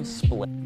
Ramani Splitting.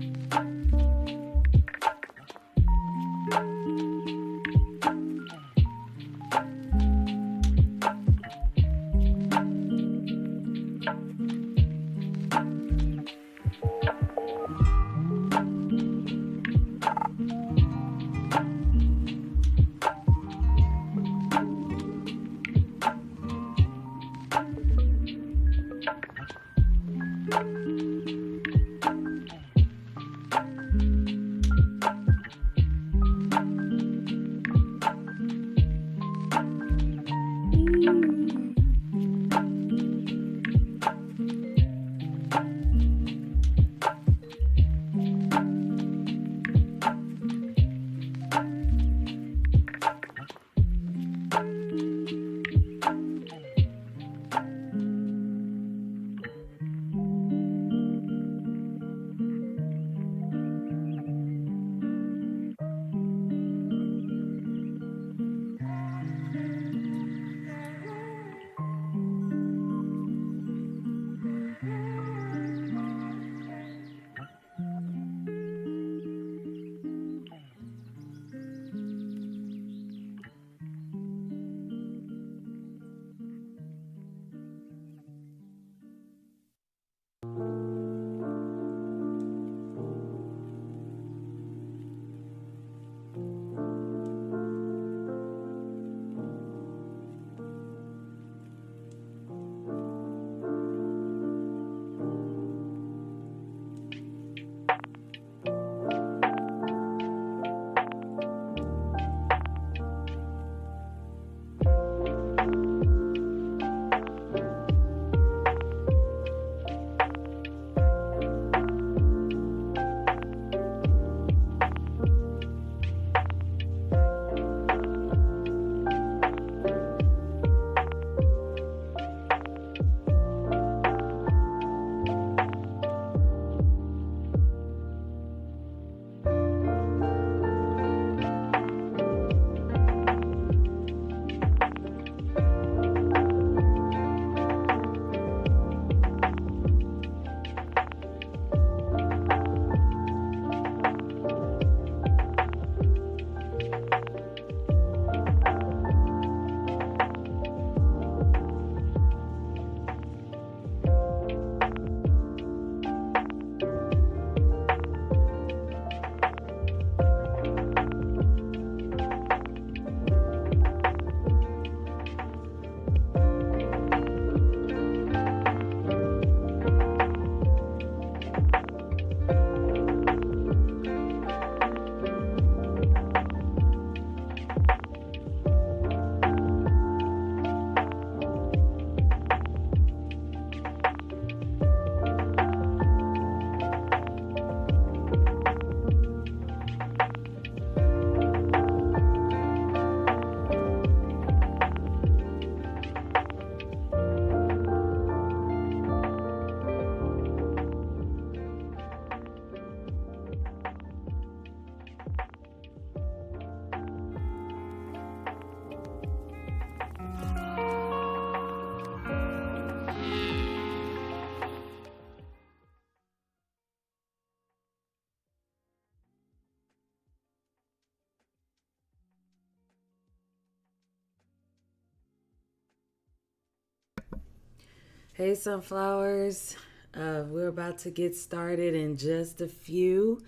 Hey, Sunflowers. We're about to get started in just a few.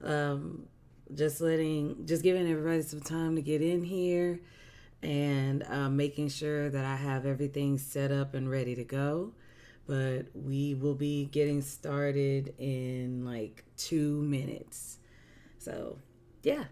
Just giving everybody some time to get in here and making sure that I have everything set up and ready to go. But we will be getting started in like 2 minutes. So, yeah.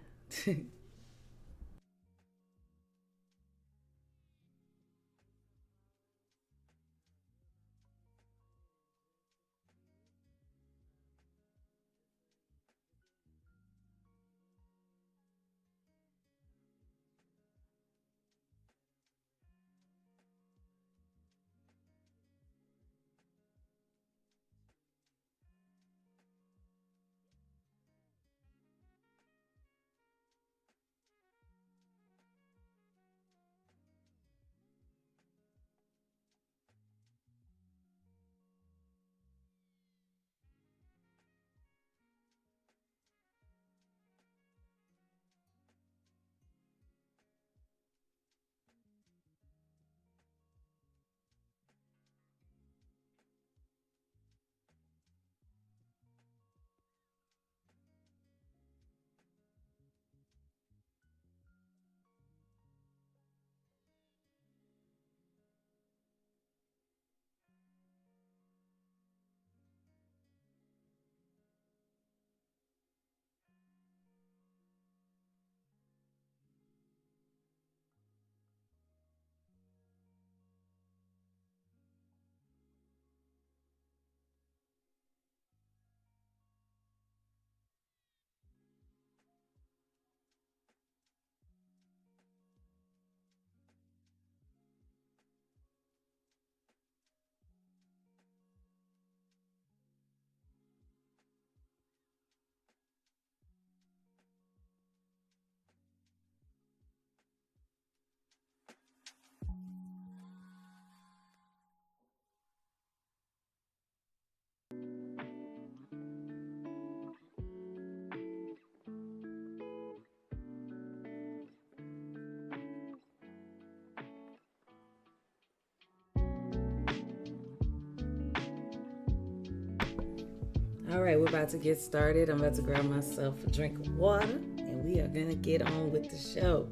All right, we're about to get started. I'm about to grab myself a drink of water, and we are going to get on with the show.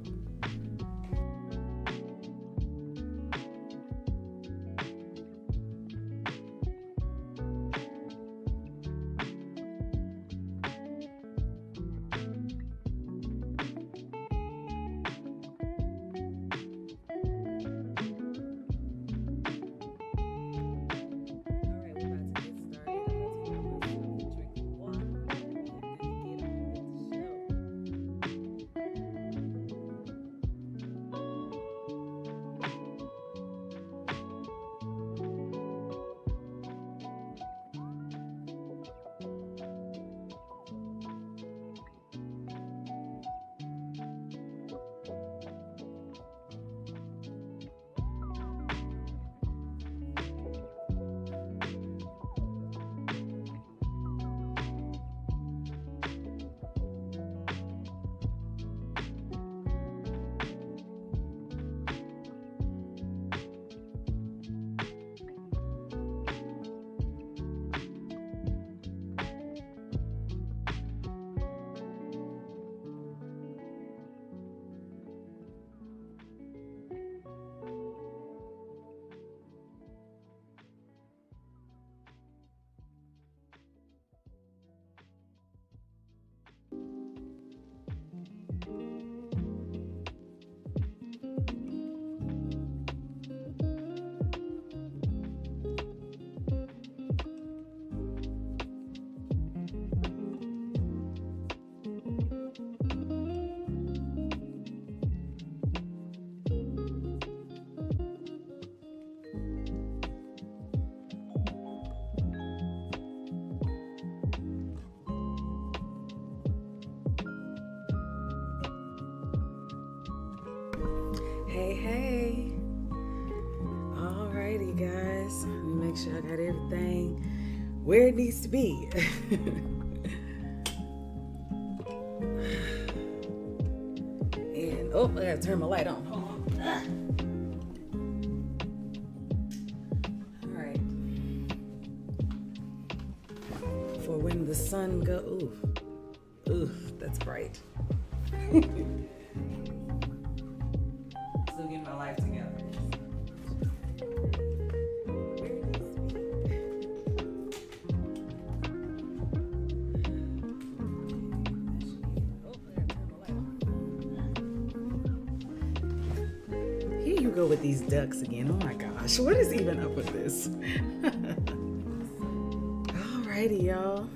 Hey. Alrighty, guys. Let me make sure I got everything where it needs to be. And, I gotta turn my light on. Hold on. Alright. For when the sun goes. Ooh, that's bright. Still getting my life together. Here you go with these ducks again. Oh my gosh, what is even up with this? Alrighty, y'all.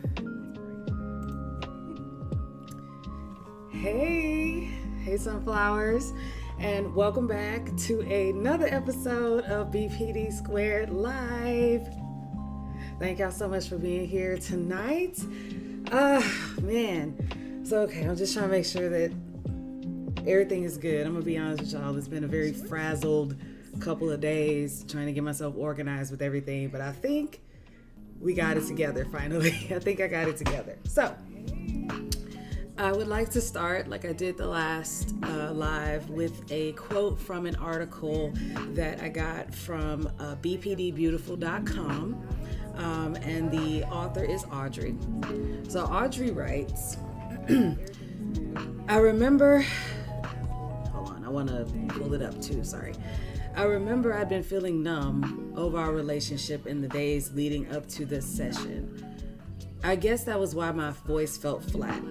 Hey Sunflowers, and welcome back to another episode of BPDsquared Live. Thank y'all so much for being here tonight. Man. So, okay, I'm just trying to make sure that everything is good. I'm going to be honest with y'all. It's been a very frazzled couple of days trying to get myself organized with everything, but I think we got it together finally. I think I got it together. So, I would like to start, like I did the last live, with a quote from an article that I got from BPDbeautiful.com, and the author is Audrey. So Audrey writes, I remember, hold on, I want to pull it up too, sorry. I remember I'd been feeling numb over our relationship in the days leading up to this session. I guess that was why my voice felt flat.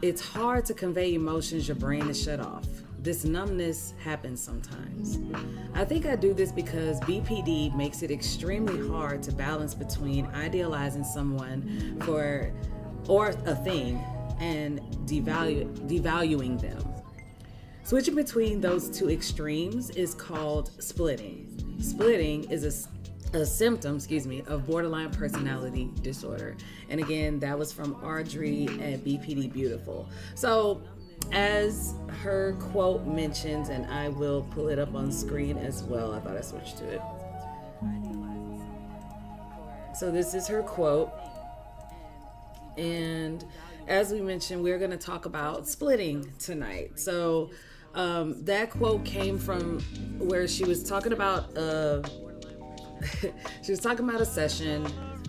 It's hard to convey emotions your brain is shut off. This numbness happens sometimes. I think I do this because BPD makes it extremely hard to balance between idealizing someone or a thing and devaluing them. Switching between those two extremes is called splitting. Splitting is a symptom, of borderline personality disorder. And again, that was from Audrey at BPD Beautiful. So as her quote mentions, and I will pull it up on screen as well. I thought I switched to it. So this is her quote. And as we mentioned, we're going to talk about splitting tonight. So that quote came from where she was talking about a session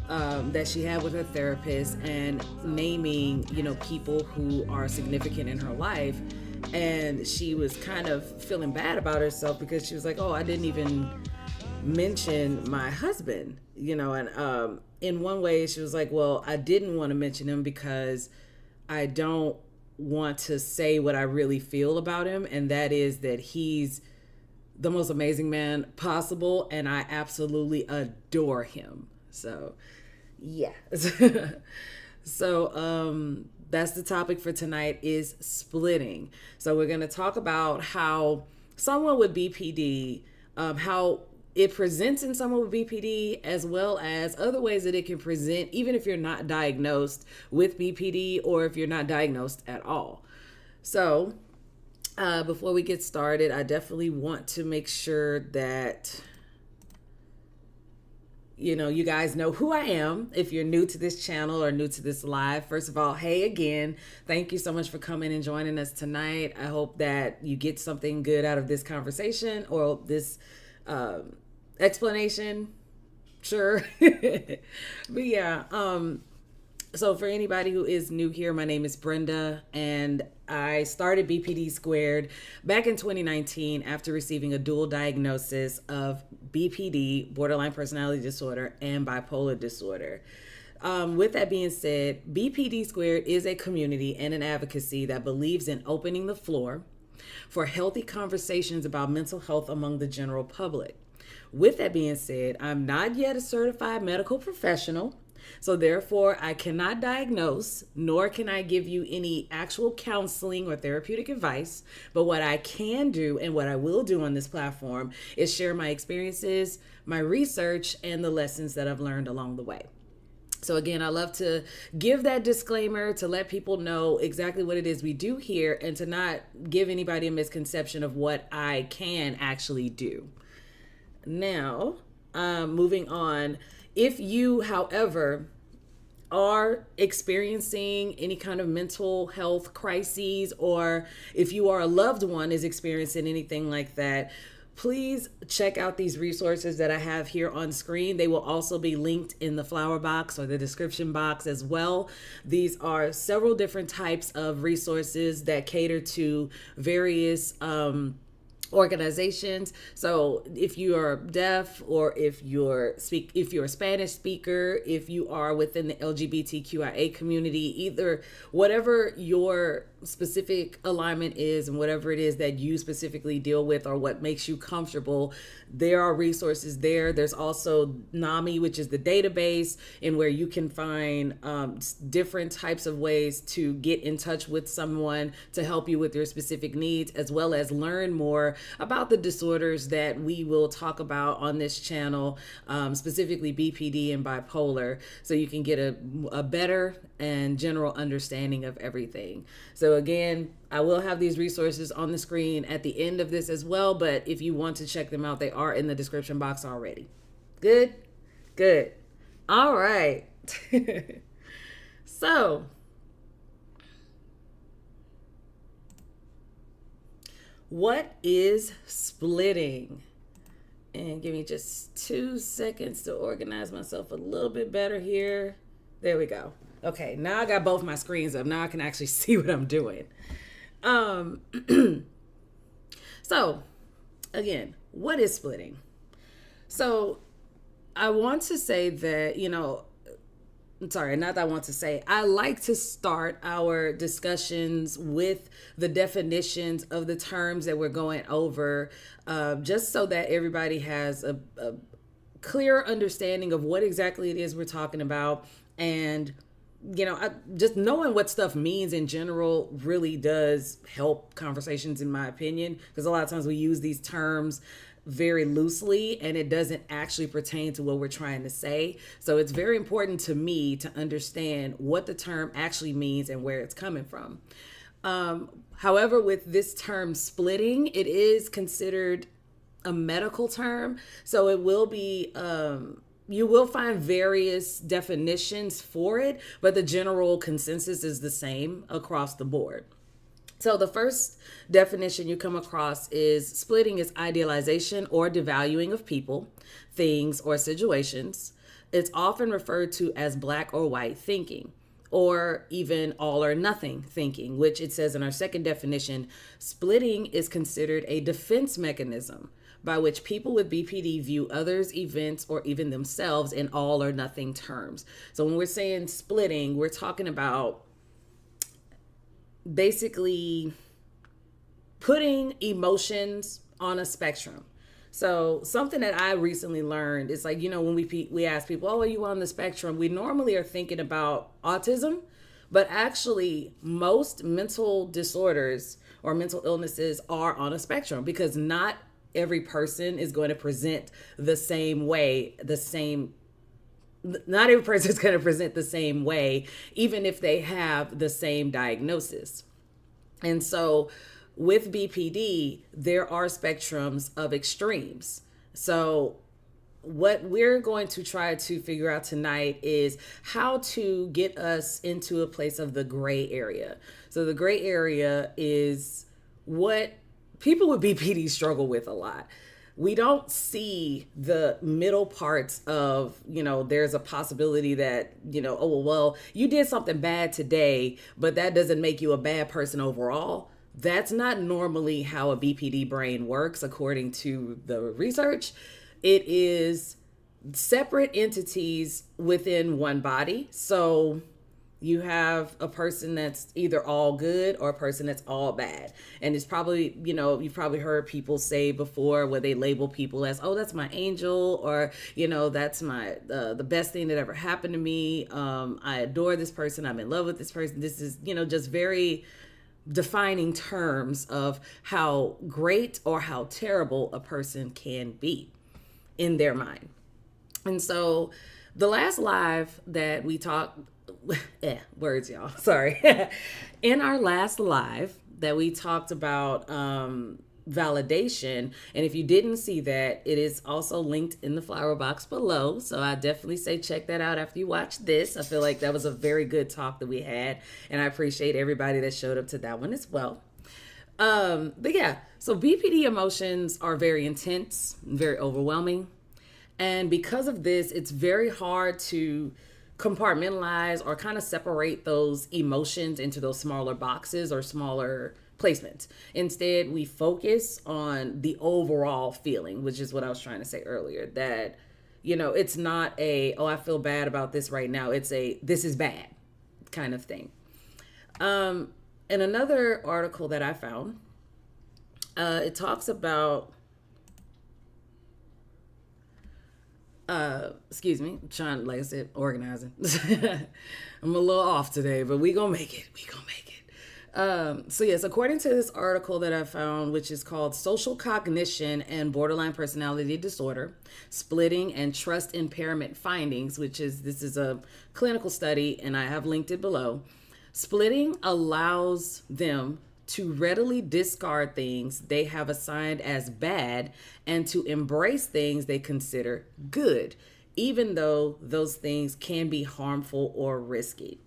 that she had with her therapist, and naming, people who are significant in her life. And she was kind of feeling bad about herself because she was like, oh, I didn't even mention my husband, and in one way she was like, well, I didn't want to mention him because I don't want to say what I really feel about him, and that is that he's the most amazing man possible, and I absolutely adore him. So, yeah. So, that's the topic for tonight, is splitting. So we're going to talk about how someone with BPD, how it presents in someone with BPD, as well as other ways that it can present, even if you're not diagnosed with BPD or if you're not diagnosed at all. So, before we get started, I definitely want to make sure that you guys know who I am. If you're new to this channel or new to this live, first of all, hey again, thank you so much for coming and joining us tonight. I hope that you get something good out of this conversation or this explanation. Sure. But yeah, so for anybody who is new here, my name is Brenda, and I started BPDsquared back in 2019 after receiving a dual diagnosis of BPD, borderline personality disorder, and bipolar disorder. With that being said, BPDsquared is a community and an advocacy that believes in opening the floor for healthy conversations about mental health among the general public. With that being said, I'm not yet a certified medical professional, so therefore I cannot diagnose, nor can I give you any actual counseling or therapeutic advice. But what I can do, and what I will do on this platform, is share my experiences, my research, and the lessons that I've learned along the way. So again, I love to give that disclaimer to let people know exactly what it is we do here, and to not give anybody a misconception of what I can actually do. Now, moving on. If you, however, are experiencing any kind of mental health crises, or if you are a loved one is experiencing anything like that, please check out these resources that I have here on screen. They will also be linked in the flower box or the description box as well. These are several different types of resources that cater to various organizations. So if you are deaf, or if you're a Spanish speaker, if you are within the LGBTQIA community, either whatever your specific alignment is and whatever it is that you specifically deal with or what makes you comfortable, there are resources there. There's also NAMI, which is the database, and where you can find different types of ways to get in touch with someone to help you with your specific needs, as well as learn more about the disorders that we will talk about on this channel, specifically BPD and bipolar, so you can get a better and general understanding of everything. So again, I will have these resources on the screen at the end of this as well, but if you want to check them out, they are in the description box already. Good? Good. All right. So, what is splitting? And give me just 2 seconds to organize myself a little bit better here. There we go. Okay, now I got both my screens up. Now I can actually see what I'm doing. So, again, what is splitting? So, I want to say that, I like to start our discussions with the definitions of the terms that we're going over, just so that everybody has a clear understanding of what exactly it is we're talking about. And just knowing what stuff means in general really does help conversations, in my opinion, because a lot of times we use these terms very loosely and it doesn't actually pertain to what we're trying to say. So it's very important to me to understand what the term actually means and where it's coming from. However, with this term splitting, it is considered a medical term. So it will be, you will find various definitions for it, but the general consensus is the same across the board. So the first definition you come across is splitting is idealization or devaluing of people, things, or situations. it's often referred to as black or white thinking, or even all or nothing thinking, which it says in our second definition, splitting is considered a defense mechanism by which people with BPD view others, events, or even themselves in all or nothing terms. So when we're saying splitting, we're talking about basically putting emotions on a spectrum. So something that I recently learned is like, when we ask people, oh, are you on the spectrum? We normally are thinking about autism, but actually most mental disorders or mental illnesses are on a spectrum, because not every person is going to present the same way, not every person is going to present the same way, even if they have the same diagnosis. And so with BPD, there are spectrums of extremes. So what we're going to try to figure out tonight is how to get us into a place of the gray area. So the gray area is what people with BPD struggle with a lot. We don't see the middle parts of, there's a possibility that, oh, well, you did something bad today, but that doesn't make you a bad person overall. That's not normally how a BPD brain works, according to the research. It is separate entities within one body. So you have a person that's either all good or a person that's all bad. And it's probably, you've probably heard people say before where they label people as, oh, that's my angel, or, that's my, the best thing that ever happened to me. I adore this person. I'm in love with this person. This is, just very defining terms of how great or how terrible a person can be in their mind. And so the last live that we talked, words, y'all, sorry. In our last live that we talked about validation, and if you didn't see that, it is also linked in the flower box below. So I definitely say check that out after you watch this. I feel like that was a very good talk that we had, and I appreciate everybody that showed up to that one as well. But yeah, so BPD emotions are very intense, very overwhelming. And because of this, it's very hard to compartmentalize or kind of separate those emotions into those smaller boxes or smaller placements. Instead, we focus on the overall feeling, which is what I was trying to say earlier, that, it's not oh, I feel bad about this right now. It's this is bad kind of thing. In another article that I found, it talks about, excuse me, I'm trying, like I said, organizing. I'm a little off today, but we gonna make it. So yes, according to this article that I found, which is called Social Cognition and Borderline Personality Disorder, Splitting and Trust Impairment Findings, this is a clinical study, and I have linked it below. Splitting allows them to readily discard things they have assigned as bad and to embrace things they consider good, even though those things can be harmful or risky.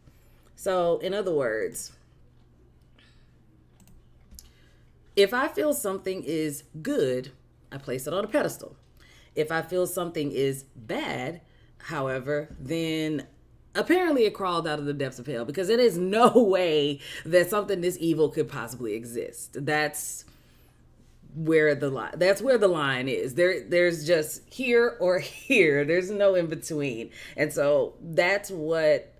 So, in other words, if I feel something is good, I place it on a pedestal. If I feel something is bad, however, then apparently it crawled out of the depths of hell, because it is no way that something this evil could possibly exist. That's where the line is. There's just here or here. There's no in between. And so that's what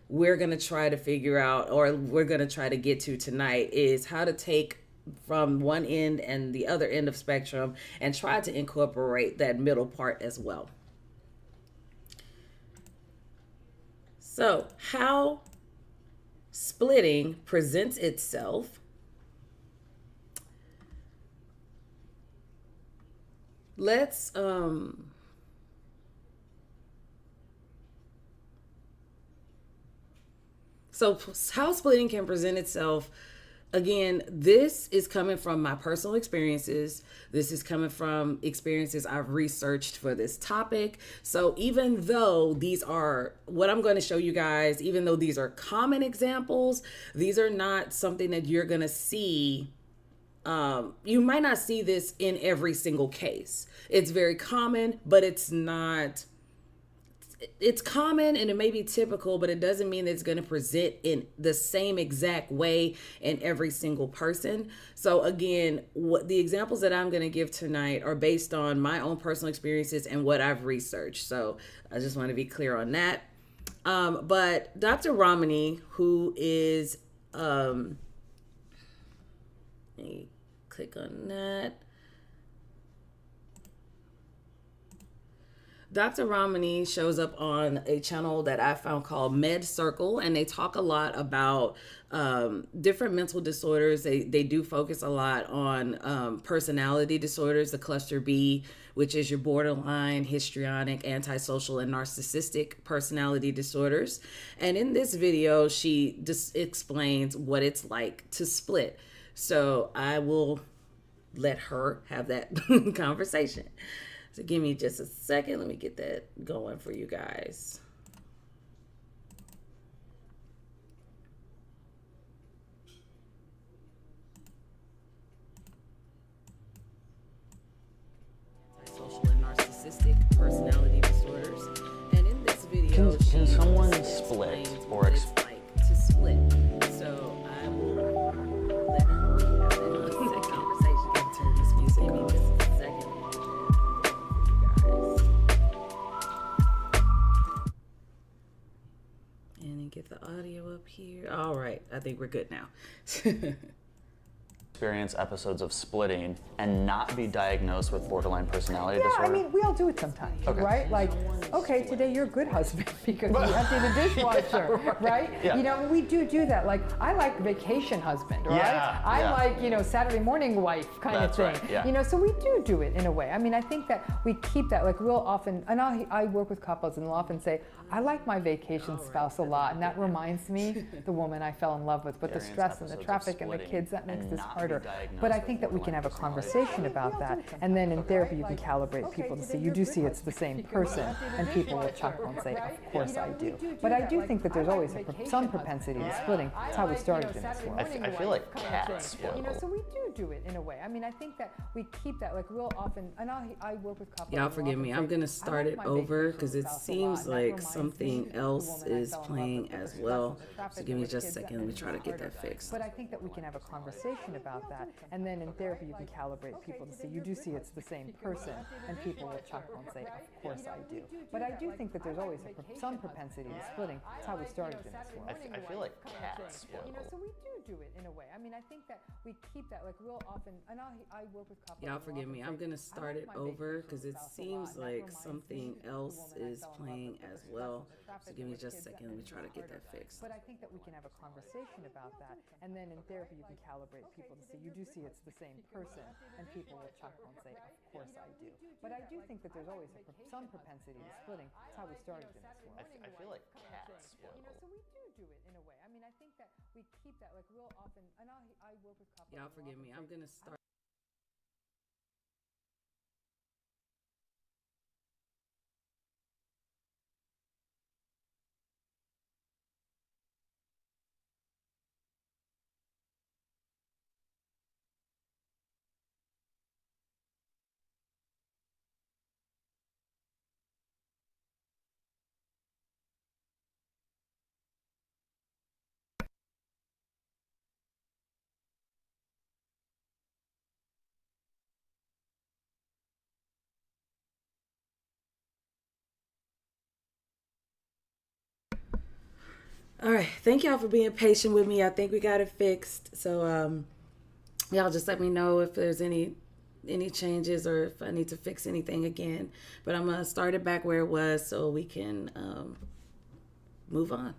we're going to try to figure out, or we're going to try to get to tonight, is how to take from one end and the other end of spectrum and try to incorporate that middle part as well. So, how splitting presents itself. Let's so how splitting can present itself. Again, this is coming from my personal experiences. This is coming from experiences I've researched for this topic. So even though these are what I'm going to show you guys, even though these are common examples, these are not something that you're going to see. You might not see this in every single case. It's very common, but it's not it's common and it may be typical, but it doesn't mean that it's going to present in the same exact way in every single person. So again, what the examples that I'm going to give tonight are based on my own personal experiences and what I've researched. So I just want to be clear on that. But Dr. Ramani, who is, let me click on that. Dr. Ramani shows up on a channel that I found called Med Circle, and they talk a lot about different mental disorders. They do focus a lot on personality disorders, the cluster B, which is your borderline, histrionic, antisocial, and narcissistic personality disorders. And in this video, she just explains what it's like to split. So I will let her have that conversation. So give me just a second. Let me get that going for you guys. Social and narcissistic personality disorders. And in this video, can someone split or what it's like to split. So I will let her have that conversation. Turn this music on just a second. And then get the audio up here. All right, I think we're good now. Experience episodes of splitting and not be diagnosed with borderline personality disorder? I mean, we all do it sometimes, right? Like, okay, today you're a good husband because you empty the dishwasher, right? Yeah. You know, we do that. Like, I like vacation husband, right? Yeah, I like, you know, Saturday morning wife kind That's of thing. right, yeah. You know, so we do it in a way. I mean, I think that we keep that, like we'll often, and I work with couples and they'll often say, I like my vacation spouse a lot, and that reminds me the woman I fell in love with, but the stress and the traffic and the kids, that makes this harder. But I think that we can have a conversation about that, and then in therapy you can calibrate people to see, you do see it's the same person, and people will chuckle and say, of course I do. But I do think that there's always some propensity to splitting. That's how we started in this world. I feel like cats split. You know, so we do it in a way. I mean, I think that we keep that, like we'll often, and I work with couples. Y'all forgive me. I'm going to start it over because it seems like something else is playing as well. So give me just a second. Let me try to get that fixed. But I think that we can have a conversation about that, and then in therapy you can calibrate people to see, you do see it's the same person, and people will chuckle and say, of course I do. But I do think that there's always some propensity to splitting. That's how we started in this world. I feel like cats split. You know, so we do it in a way. I mean, I think that we keep that, like we'll often, and I work with couples. Y'all forgive me. I'm going to start it over because it seems like something else is playing as well. So give me just a second. Let me try to get that fixed. But I think that we can have a conversation about that, and then in therapy you can calibrate people to see, you do see it's the same person, and people will chuckle and say, of course I do. But I do think that there's always some propensity to splitting. That's how we started in this world. I feel like cats split. You know, so we do it in a way. I mean, I think that we keep that, like we'll often, and I work with couples. Y'all forgive me. I'm going to start. All right, thank y'all for being patient with me. I think we got it fixed. So y'all just let me know if there's any changes or if I need to fix anything again. But I'm gonna start it back where it was so we can move on.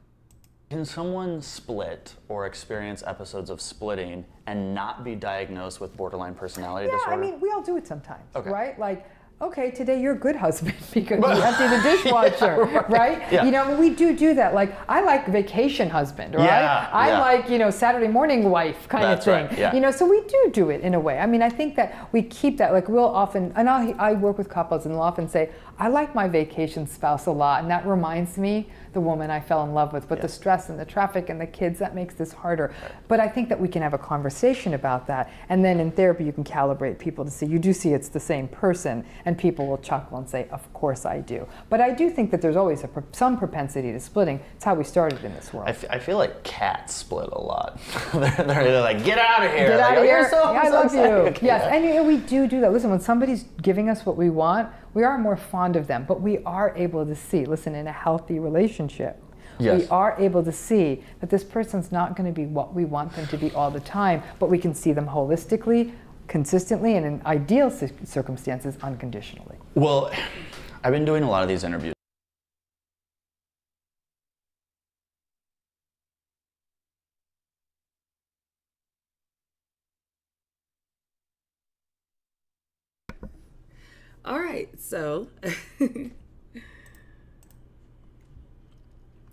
Can someone split or experience episodes of splitting and not be diagnosed with borderline personality disorder? I mean, we all do it sometimes, Okay. right? Like, okay, today you're a good husband because you empty the dishwasher, right? Yeah. You know, we do that. Like, I like vacation husband, right? Yeah, I like, you know, Saturday morning wife kind That's of thing. right, yeah. You know, so we do it in a way. I mean, I think that we keep that, like we'll often, and I work with couples and they'll often say, I like my vacation spouse a lot, and that reminds me the woman I fell in love with, but the stress and the traffic and the kids, that makes this harder. But I think that we can have a conversation about that, and then in therapy you can calibrate people to see, you do see it's the same person, and And people will chuckle and say, of course I do. But I do think that there's always some propensity to splitting. It's how we started in this world. I feel like cats split a lot. they're like, get out of here. Get out of here. I love you. Yes, and we do that. Listen, when somebody's giving us what we want, we are more fond of them. But we are able to see, listen, in a healthy relationship, yes. we are able to see that this person's not going to be what we want them to be all the time, but we can see them holistically, consistently, and in ideal circumstances, unconditionally. Well, I've been doing a lot of these interviews. All right, so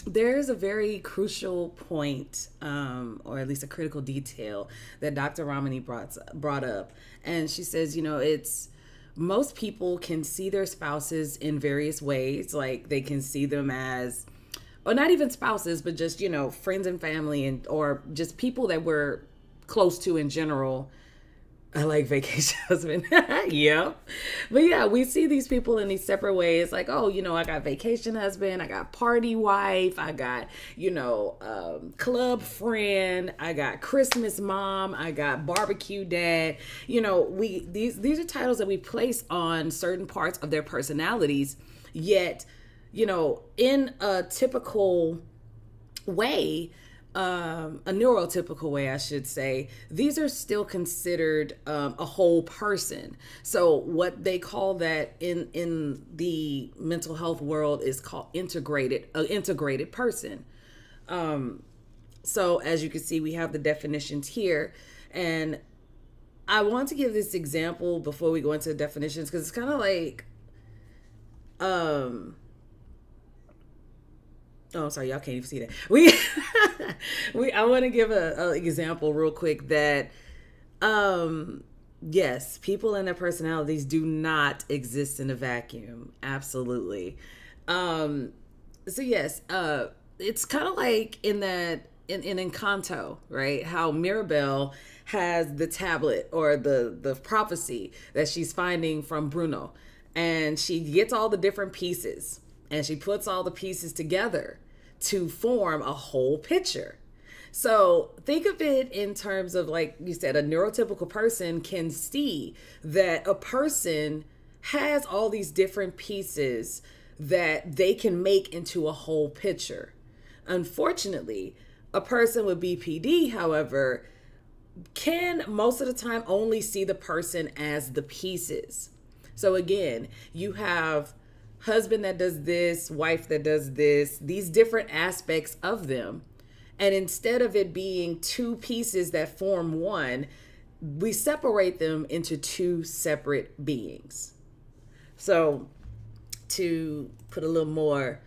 there's a very crucial point, or at least a critical detail that Dr. Ramani brought up. And she says, it's most people can see their spouses in various ways. Like they can see them as, or not even spouses, but just, friends and family or just people that we're close to in general. I like vacation husband. Yeah. But yeah, we see these people in these separate ways. Like, oh, I got vacation husband. I got party wife. I got, club friend. I got Christmas mom. I got barbecue dad. These are titles that we place on certain parts of their personalities. Yet, in a typical way, a neurotypical way, I should say, these are still considered a whole person. So what they call that in the mental health world is called integrated person. So as you can see, we have the definitions here, and I want to give this example before we go into the definitions, because it's kind of like, oh, I'm sorry, y'all can't even see that. I want to give an example real quick that, yes, people and their personalities do not exist in a vacuum. Absolutely. So yes, it's kind of like in Encanto, right? How Mirabelle has the tablet or the prophecy that she's finding from Bruno, and she gets all the different pieces. And she puts all the pieces together to form a whole picture. So think of it in terms of, like you said, a neurotypical person can see that a person has all these different pieces that they can make into a whole picture. Unfortunately, a person with BPD, however, can most of the time only see the person as the pieces. So again, you have husband that does this, wife that does this, these different aspects of them. And instead of it being two pieces that form one, we separate them into two separate beings. So to put a little more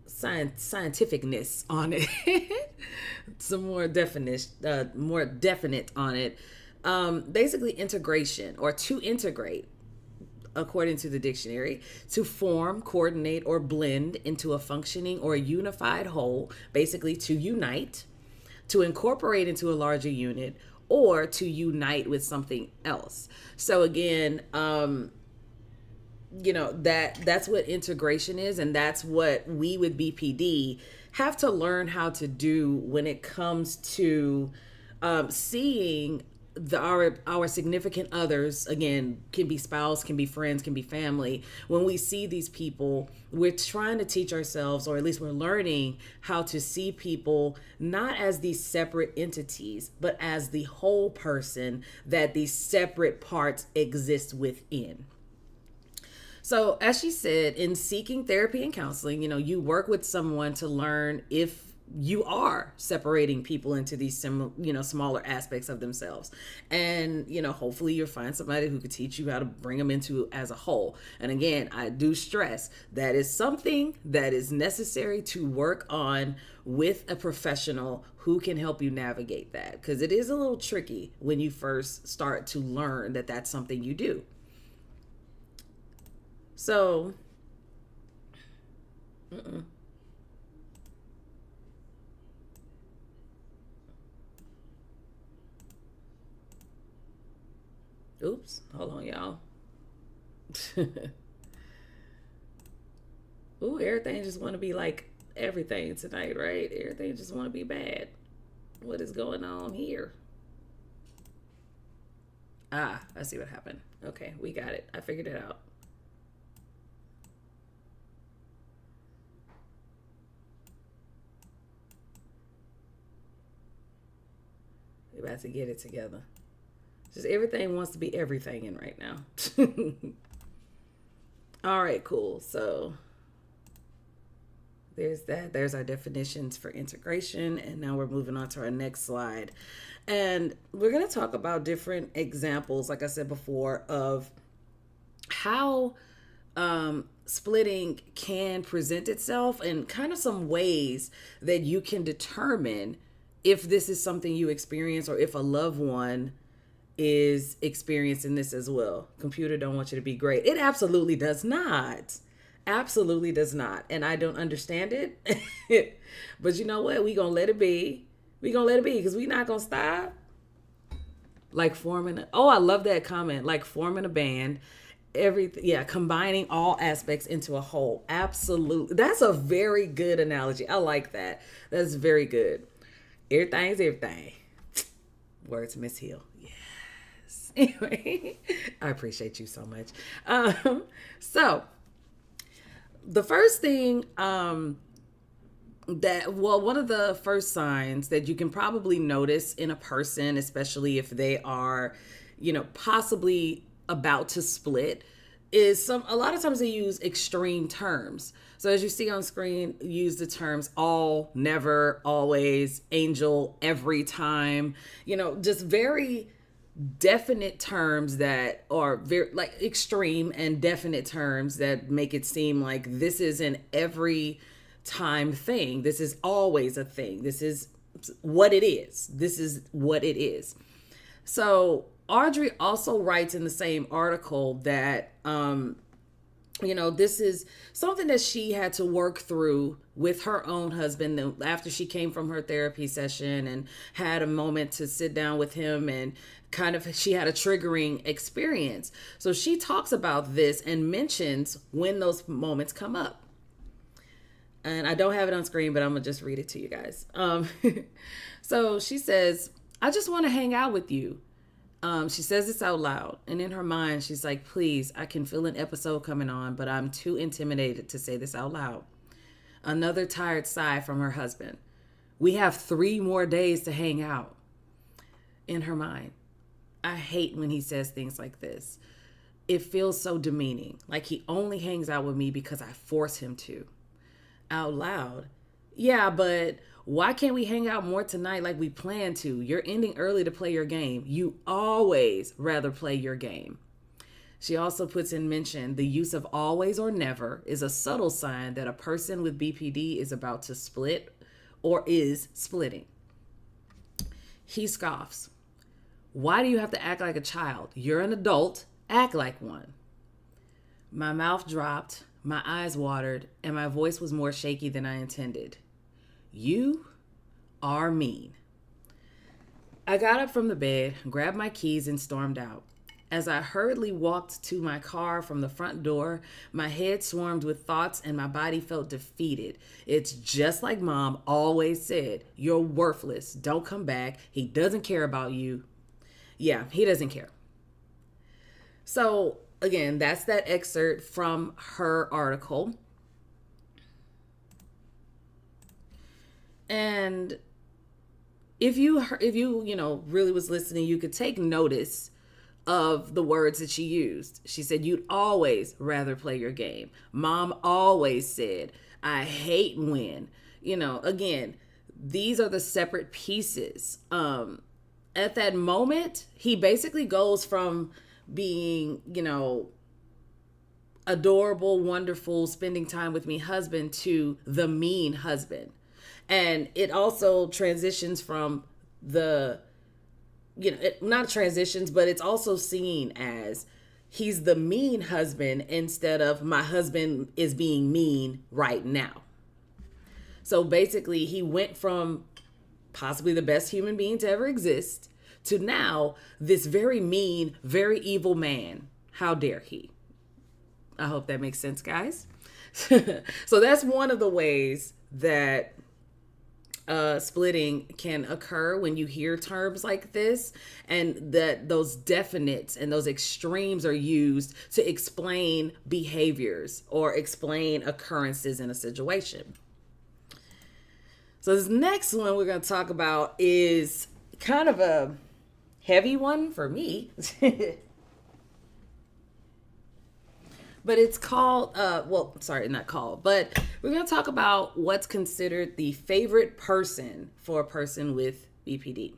scientificness on it, some more definite on it, basically integration, or to integrate, according to the dictionary, to form, coordinate, or blend into a functioning or a unified whole, basically to unite, to incorporate into a larger unit, or to unite with something else. So again, that's what integration is, and that's what we with BPD have to learn how to do when it comes to seeing our significant others. Again, can be spouse, can be friends, can be family. When we see these people, we're trying to teach ourselves, or at least we're learning how to see people not as these separate entities, but as the whole person that these separate parts exist within. So as she said, in seeking therapy and counseling, you work with someone to learn if you are separating people into these smaller aspects of themselves. And, hopefully you'll find somebody who could teach you how to bring them into as a whole. And again, I do stress that is something that is necessary to work on with a professional who can help you navigate that, because it is a little tricky when you first start to learn that that's something you do. So, oops, hold on, y'all. Ooh, everything just want to be like everything tonight, right? Everything just want to be bad. What is going on here? Ah, I see what happened. Okay, we got it. I figured it out. We're about to get it together. Just everything wants to be everything in right now. All right, cool. So there's that. There's our definitions for integration. And now we're moving on to our next slide. And we're going to talk about different examples, like I said before, of how splitting can present itself and kind of some ways that you can determine if this is something you experience or if a loved one is experiencing this as well. Computer don't want you to be great. It absolutely does not. Absolutely does not. And I don't understand it. But you know what? We gonna let it be. We gonna let it be because we not gonna stop. Like forming I love that comment. Like forming a band. Everything, yeah, combining all aspects into a whole. Absolutely. That's a very good analogy. I like that. That's very good. Everything's everything. Words, Miss Hill. Yes. Anyway, I appreciate you so much. So the first thing one of the first signs that you can probably notice in a person, especially if they are, possibly about to split, is a lot of times they use extreme terms. So as you see on screen, use the terms all, never, always, angel, every time, just very definite terms that are very like extreme and definite terms that make it seem like this is an every time thing. This is always a thing. This is what it is. This is what it is. So Audrey also writes in the same article that, this is something that she had to work through with her own husband after she came from her therapy session and had a moment to sit down with him, and she had a triggering experience. So she talks about this and mentions when those moments come up. And I don't have it on screen, but I'm going to just read it to you guys. So she says, I just want to hang out with you. She says this out loud, and in her mind, she's like, please, I can feel an episode coming on, but I'm too intimidated to say this out loud. Another tired sigh from her husband. We have 3 more days to hang out. In her mind, I hate when he says things like this. It feels so demeaning, like he only hangs out with me because I force him to. Out loud, yeah, but why can't we hang out more tonight like we planned to? You're ending early to play your game. You always rather play your game. She also puts in mention the use of always or never is a subtle sign that a person with BPD is about to split or is splitting. He scoffs. Why do you have to act like a child? You're an adult. Act like one. My mouth dropped, my eyes watered, and my voice was more shaky than I intended. You are mean. I got up from the bed, grabbed my keys, and stormed out. As I hurriedly walked to my car from the front door, my head swarmed with thoughts and my body felt defeated. It's just like Mom always said, you're worthless. Don't come back. He doesn't care about you. Yeah, he doesn't care. So again, that's that excerpt from her article. And if you really was listening, you could take notice of the words that she used. She said, you'd always rather play your game. Mom always said, I hate when, again, these are the separate pieces. At that moment, he basically goes from being, adorable, wonderful, spending time with me husband to the mean husband. And it also transitions from not transitions, but it's also seen as he's the mean husband instead of my husband is being mean right now. So basically he went from possibly the best human being to ever exist to now this very mean, very evil man. How dare he? I hope that makes sense, guys. So that's one of the ways that splitting can occur when you hear terms like this, and that those definites and those extremes are used to explain behaviors or explain occurrences in a situation. So this next one we're going to talk about is kind of a heavy one for me. But it's called, but we're going to talk about what's considered the favorite person for a person with BPD.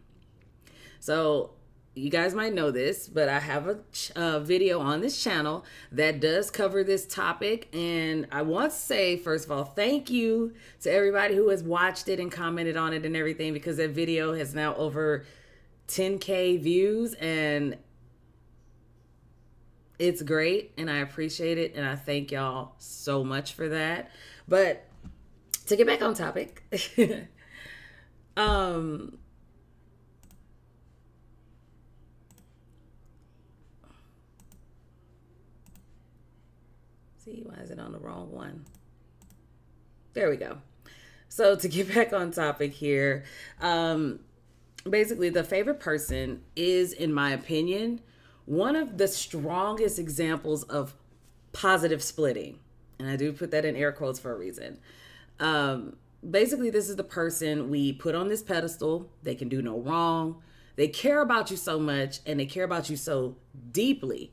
So you guys might know this, but I have a video on this channel that does cover this topic. And I want to say, first of all, thank you to everybody who has watched it and commented on it and everything, because that video has now over 10K views, and it's great, and I appreciate it, and I thank y'all so much for that. But to get back on topic, see, why is it on the wrong one? There we go. So to get back on topic here, basically the favorite person is, in my opinion, one of the strongest examples of positive splitting. And I do put that in air quotes for a reason. Basically, this is the person we put on this pedestal. They can do no wrong. They care about you so much, and they care about you so deeply.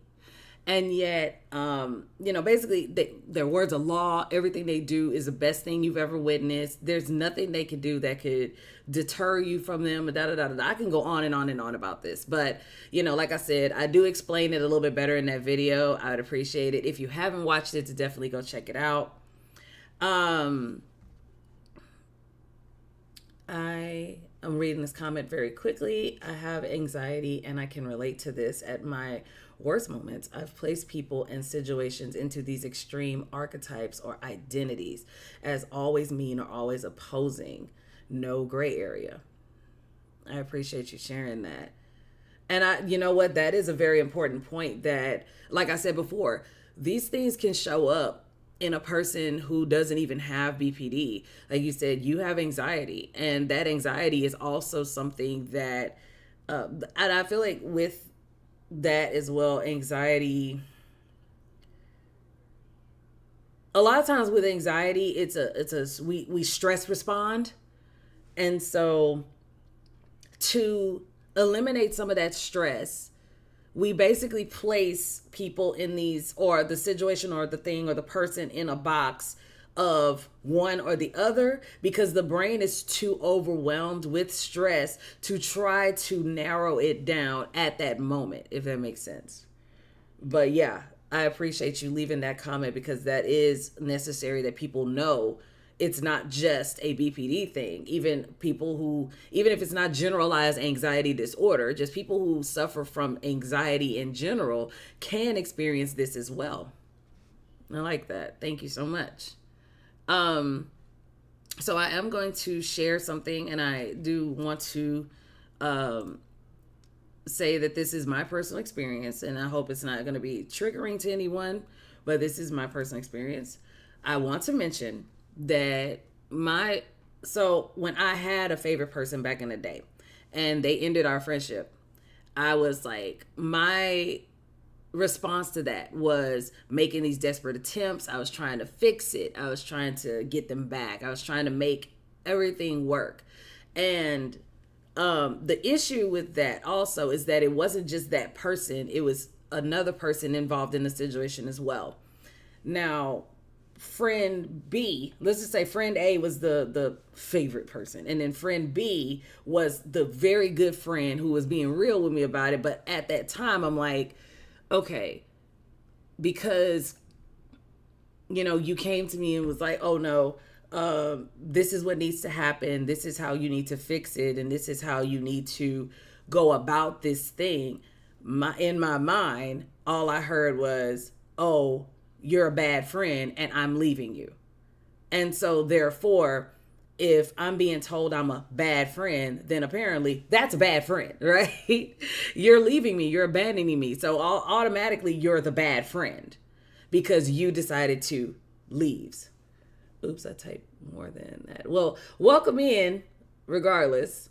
And yet, basically their words of law, everything they do is the best thing you've ever witnessed. There's nothing they could do that could deter you from them. I can go on and on and on about this. But, like I said, I do explain it a little bit better in that video. I would appreciate it. If you haven't watched it, to definitely go check it out. I am reading this comment very quickly. I have anxiety, and I can relate to this. At my worst moments, I've placed people and situations into these extreme archetypes or identities as always mean or always opposing. No gray area. I appreciate you sharing that. And you know what? That is a very important point that, like I said before, these things can show up in a person who doesn't even have BPD. Like you said, you have anxiety, and that anxiety is also something that, and I feel like with that as well, anxiety, a lot of times with anxiety, we stress respond. And so to eliminate some of that stress, we basically place people in these, or the situation or the thing or the person, in a box of one or the other, because the brain is too overwhelmed with stress to try to narrow it down at that moment, if that makes sense. But yeah, I appreciate you leaving that comment, because that is necessary, that people know it's not just a BPD thing. Even if it's not generalized anxiety disorder, just people who suffer from anxiety in general can experience this as well. I like that. Thank you so much. So I am going to share something, and I do want to say that this is my personal experience, and I hope it's not going to be triggering to anyone, but this is my personal experience. I want to mention that when I had a favorite person back in the day and they ended our friendship, I was like, my response to that was making these desperate attempts. I was trying to fix it. I was trying to get them back. I was trying to make everything work. And the issue with that also is that it wasn't just that person. It was another person involved in the situation as well. Now, friend B, let's just say friend A was the favorite person, and then friend B was the very good friend who was being real with me about it. But at that time, I'm like, okay, because you came to me and was like, oh no, this is what needs to happen, this is how you need to fix it, and this is how you need to go about this thing. In my mind, all I heard was, oh, you're a bad friend and I'm leaving you. And so therefore, if I'm being told I'm a bad friend, then apparently that's a bad friend, right? You're leaving me, you're abandoning me. So automatically you're the bad friend, because you decided to leaves. Oops, I typed more than that. Well, welcome in regardless.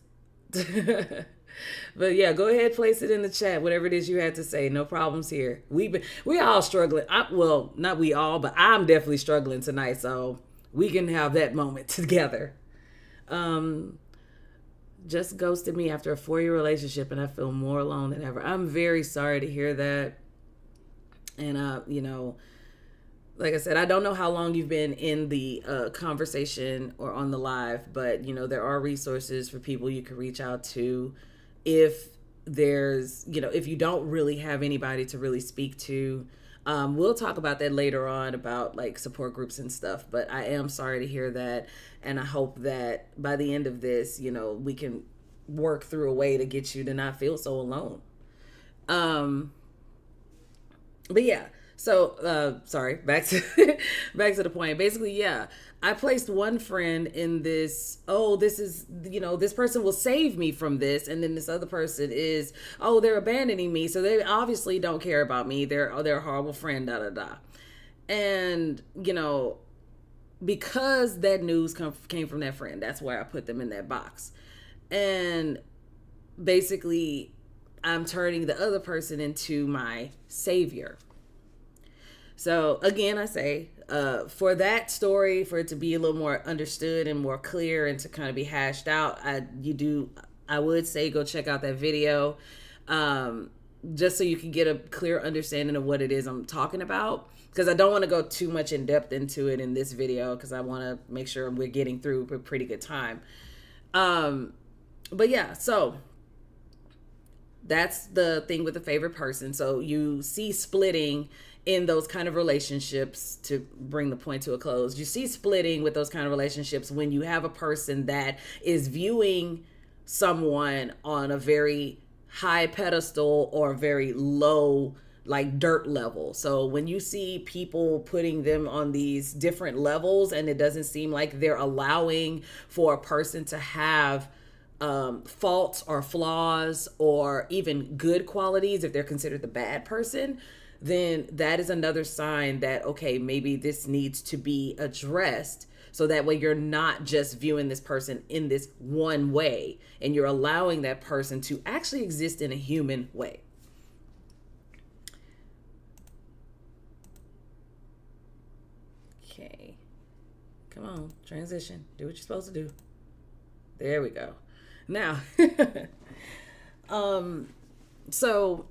But yeah, go ahead, place it in the chat, whatever it is you had to say. No problems here. We all struggling. Well, not we all, but I'm definitely struggling tonight, so we can have that moment together. Just ghosted me after a 4-year relationship, and I feel more alone than ever. I'm very sorry to hear that. And like I said, I don't know how long you've been in the conversation or on the live, but there are resources for people you can reach out to if there's, if you don't really have anybody to really speak to. We'll talk about that later on about like support groups and stuff, but I am sorry to hear that. And I hope that by the end of this, we can work through a way to get you to not feel so alone. But yeah, so sorry, back to the point. Basically, yeah, I placed one friend in this, this is, this person will save me from this. And then this other person is, they're abandoning me. So they obviously don't care about me. They're a horrible friend, da, da, da. And, because that news came from that friend, that's why I put them in that box. And basically, I'm turning the other person into my savior. So again, I say, for that story, for it to be a little more understood and more clear and to kind of be hashed out, I would say go check out that video, just so you can get a clear understanding of what it is I'm talking about. Because I don't want to go too much in depth into it in this video, because I want to make sure we're getting through a pretty good time. But yeah, so that's the thing with the favorite person. So you see splitting in those kind of relationships, to bring the point to a close. You see splitting with those kind of relationships when you have a person that is viewing someone on a very high pedestal or very low, like dirt level. So when you see people putting them on these different levels, and it doesn't seem like they're allowing for a person to have faults or flaws or even good qualities, if they're considered the bad person, then that is another sign that, okay, maybe this needs to be addressed. So that way you're not just viewing this person in this one way, and you're allowing that person to actually exist in a human way. Okay. Come on, transition. Do what you're supposed to do. There we go. Now, so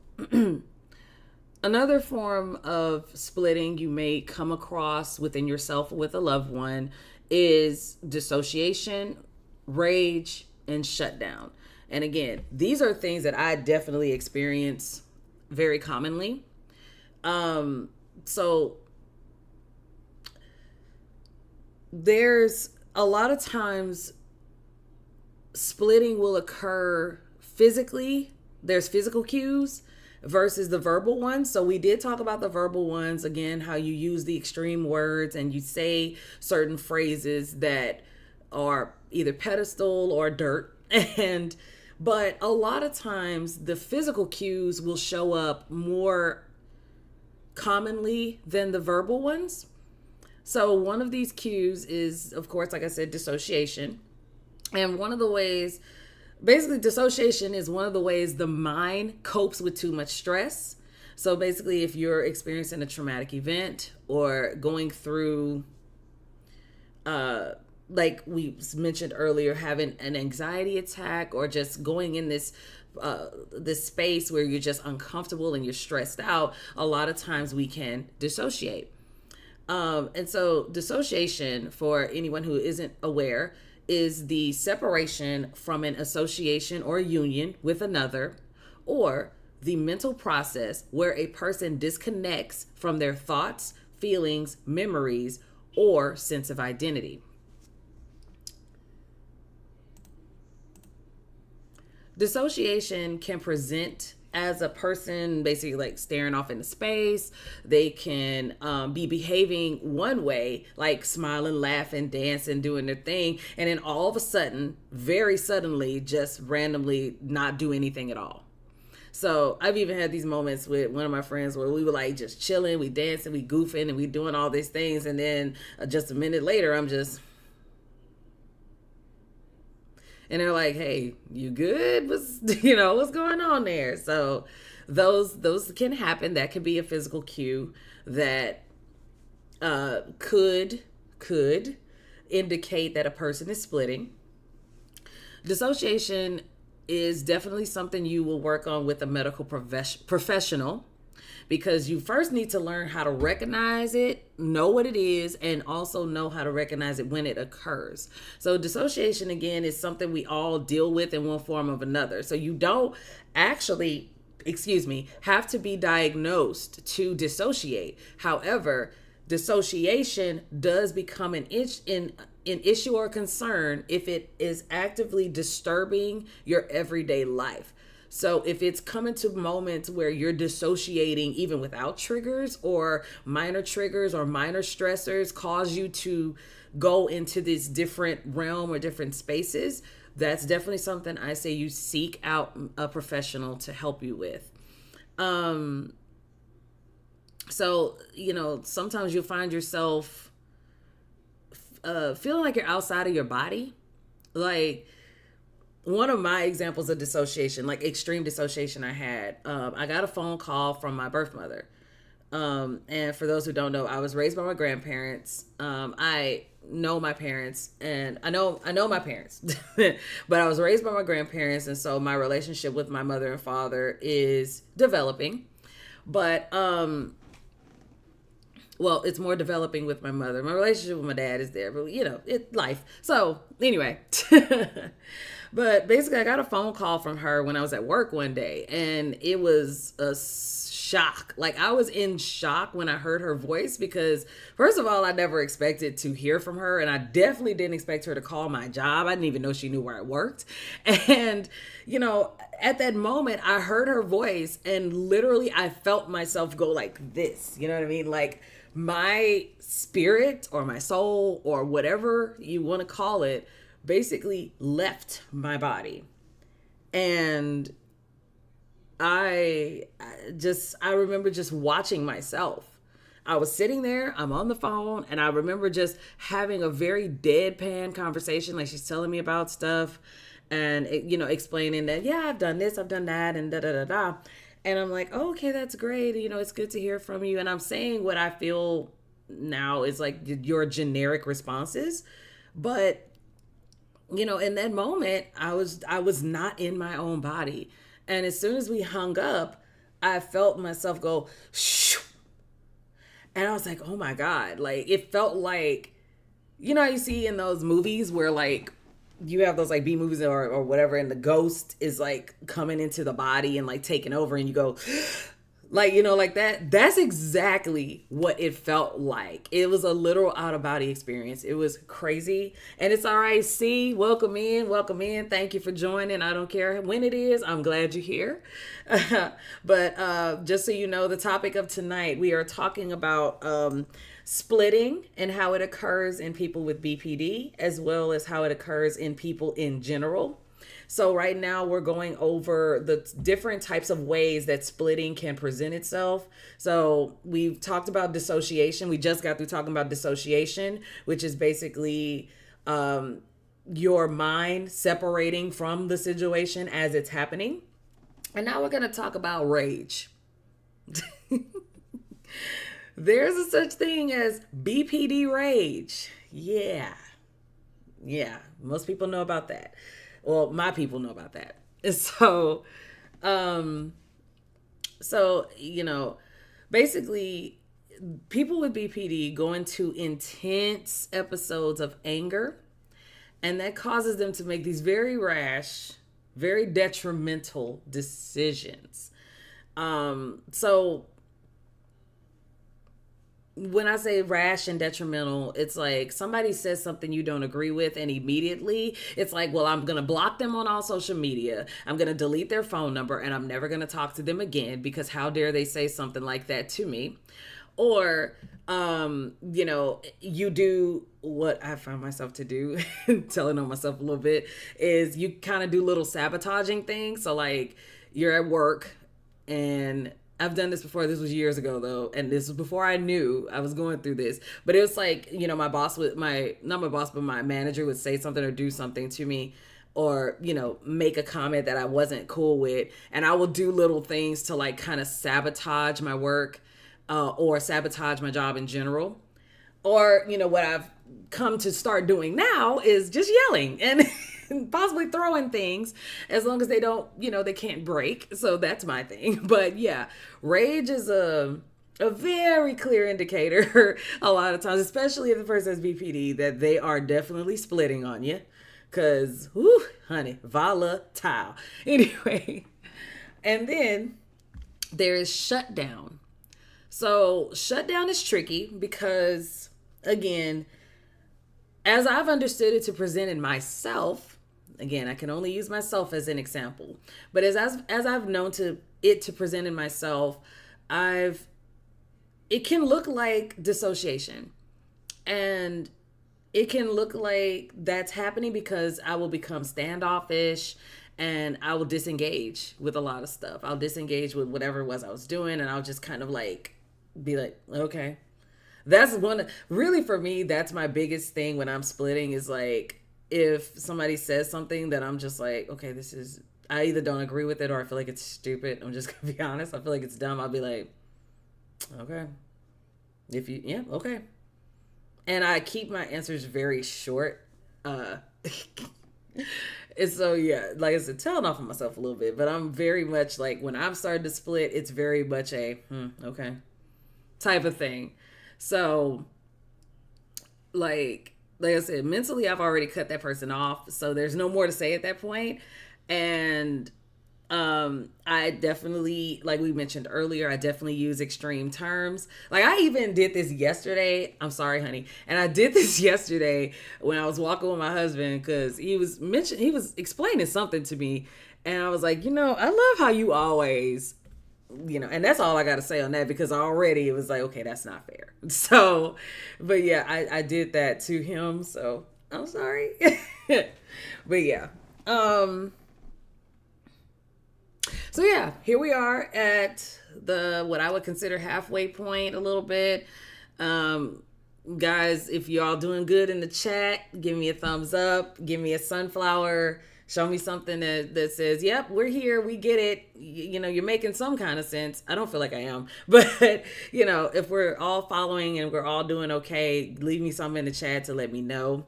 another form of splitting you may come across within yourself or with a loved one is dissociation, rage, and shutdown. And again, these are things that I definitely experience very commonly. So there's a lot of times splitting will occur physically. There's physical cues versus the verbal ones. So we did talk about the verbal ones, again, how you use the extreme words and you say certain phrases that are either pedestal or dirt. But a lot of times the physical cues will show up more commonly than the verbal ones. So one of these cues is, of course, like I said, dissociation. And one of the ways, basically, dissociation is one of the ways the mind copes with too much stress. So basically, if you're experiencing a traumatic event or going through, like we mentioned earlier, having an anxiety attack, or just going in this space where you're just uncomfortable and you're stressed out, a lot of times we can dissociate. And so dissociation, for anyone who isn't aware, is the separation from an association or union with another, or the mental process where a person disconnects from their thoughts, feelings, memories, or sense of identity. Dissociation can present as a person basically like staring off into space. They can be behaving one way, like smiling, laughing, dancing, doing their thing, and then all of a sudden, very suddenly, just randomly not do anything at all. So I've even had these moments with one of my friends where we were like just chilling, we dancing, we goofing, and we doing all these things. And then just a minute later, I'm just, and they're like, "Hey, you good? What's going on there?" So those can happen. That can be a physical cue that could indicate that a person is splitting. Dissociation is definitely something you will work on with a medical professional, because you first need to learn how to recognize it, know what it is, and also know how to recognize it when it occurs. So dissociation, again, is something we all deal with in one form or another. So you don't actually, have to be diagnosed to dissociate. However, dissociation does become an issue or concern if it is actively disturbing your everyday life. So if it's coming to moments where you're dissociating even without triggers, or minor triggers or minor stressors cause you to go into this different realm or different spaces, that's definitely something I say you seek out a professional to help you with. So, sometimes you'll find yourself feeling like you're outside of your body. Like, one of my examples of dissociation, like extreme dissociation I had, I got a phone call from my birth mother. And for those who don't know, I was raised by my grandparents. I know my parents, and I know my parents, but I was raised by my grandparents. And so my relationship with my mother and father is developing, but, well, it's more developing with my mother. My relationship with my dad is there, but it's life. So anyway, but basically I got a phone call from her when I was at work one day, and it was a shock. Like, I was in shock when I heard her voice, because first of all, I never expected to hear from her, and I definitely didn't expect her to call my job. I didn't even know she knew where I worked. And, at that moment, I heard her voice, and literally I felt myself go like this, you know what I mean? Like, my spirit or my soul or whatever you want to call it basically left my body. And I remember just watching myself. I was sitting there, I'm on the phone, and I remember just having a very deadpan conversation. Like, she's telling me about stuff and, explaining that, yeah, I've done this, I've done that, and da-da-da-da. And I'm like, oh, okay, that's great. It's good to hear from you. And I'm saying what I feel now is like your generic responses. But, in that moment, I was not in my own body. And as soon as we hung up, I felt myself go, shoo. And I was like, oh my God. Like, it felt like, how you see in those movies where like, you have those like B movies or whatever, and the ghost is like coming into the body and like taking over, and you go like, like that. That's exactly what it felt like. It was a literal out of body experience. It was crazy. And it's all right. See, welcome in. Thank you for joining. I don't care when it is. I'm glad you're here. But just so you know, the topic of tonight, we are talking about splitting and how it occurs in people with BPD, as well as how it occurs in people in general. So right now we're going over the different types of ways that splitting can present itself. So we've talked about dissociation. We just got through talking about dissociation, which is basically your mind separating from the situation as it's happening. And now we're going to talk about rage. There's a such thing as BPD rage. Yeah. Most people know about that. Well, my people know about that. So, basically people with BPD go into intense episodes of anger, and that causes them to make these very rash, very detrimental decisions. So when I say rash and detrimental, it's like somebody says something you don't agree with, and immediately it's like, well, I'm going to block them on all social media. I'm going to delete their phone number, and I'm never going to talk to them again, because how dare they say something like that to me? Or, you do what I found myself to do, telling on myself a little bit, is you kind of do little sabotaging things. So like, you're at work And I've done this before. This was years ago though, and this was before I knew I was going through this. But it was like, my boss would not my boss, but my manager would say something or do something to me, or make a comment that I wasn't cool with, and I will do little things to like kind of sabotage my work, or sabotage my job in general. Or what I've come to start doing now is just yelling and possibly throwing things, as long as they don't, they can't break. So that's my thing. But yeah, rage is a very clear indicator a lot of times, especially if the person has BPD, that they are definitely splitting on you. Cause, whoo, honey, volatile. Anyway, and then there is shutdown. So shutdown is tricky because, again, as I've understood it to present in myself, again, I can only use myself as an example, but as I've known it to present in myself, it can look like dissociation, and it can look like that's happening because I will become standoffish and I will disengage with a lot of stuff. I'll disengage with whatever it was I was doing, and I'll just kind of like be like, okay. That's really for me, that's my biggest thing when I'm splitting, is like, if somebody says something that I'm just like, okay, I either don't agree with it or I feel like it's stupid. I'm just gonna be honest. I feel like it's dumb. I'll be like, okay. Okay. And I keep my answers very short. And so, yeah, like I said, telling off of myself a little bit, but I'm very much like, when I've started to split, it's very much a, okay, type of thing. So, like I said, mentally, I've already cut that person off. So there's no more to say at that point. And I definitely, like we mentioned earlier, I definitely use extreme terms. Like, I even did this yesterday. I'm sorry, honey. And I did this yesterday when I was walking with my husband, because he was explaining something to me. And I was like, I love how you always, and that's all I got to say on that, because already it was like, okay, that's not fair. So, but yeah, I did that to him. So I'm sorry. But yeah. So yeah, here we are at what I would consider halfway point a little bit. Guys, if y'all doing good in the chat, give me a thumbs up, give me a sunflower, show me something that says, yep, we're here, we get it. You're making some kind of sense. I don't feel like I am, but if we're all following and we're all doing okay, leave me something in the chat to let me know.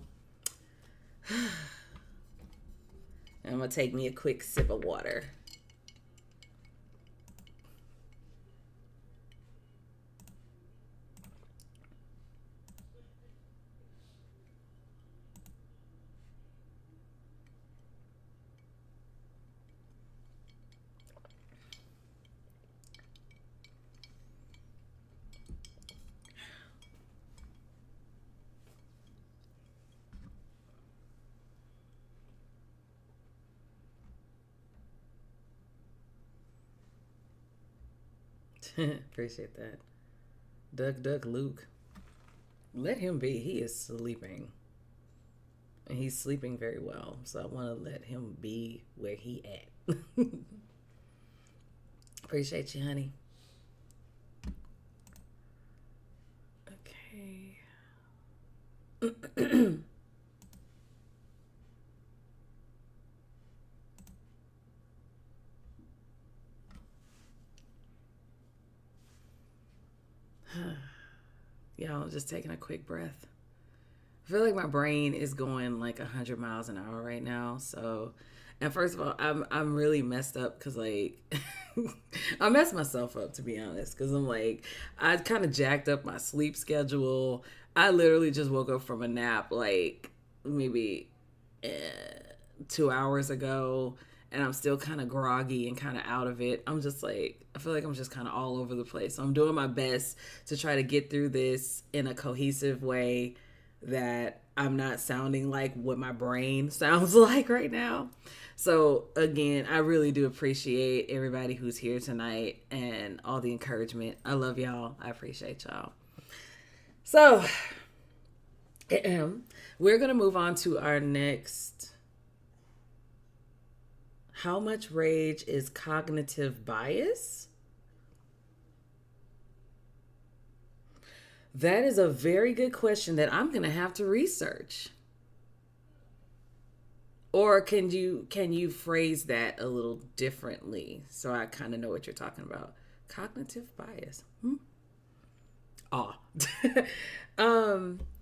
I'm gonna take me a quick sip of water. Appreciate that. Duck, Luke. Let him be. He is sleeping. And he's sleeping very well. So I want to let him be where he at. Appreciate you, honey. Okay. Y'all, just taking a quick breath. I feel like my brain is going like 100 miles an hour right now. So, and first of all, I'm really messed up because like I messed myself up, to be honest, because I'm like, I kind of jacked up my sleep schedule. I literally just woke up from a nap like maybe 2 hours ago, and I'm still kind of groggy and kind of out of it. I'm just like, I feel like I'm just kind of all over the place. So I'm doing my best to try to get through this in a cohesive way that I'm not sounding like what my brain sounds like right now. So again, I really do appreciate everybody who's here tonight and all the encouragement. I love y'all. I appreciate y'all. So we're going to move on to our next How much rage is cognitive bias? That is a very good question that I'm going to have to research. Or can you phrase that a little differently so I kind of know what you're talking about? Cognitive bias.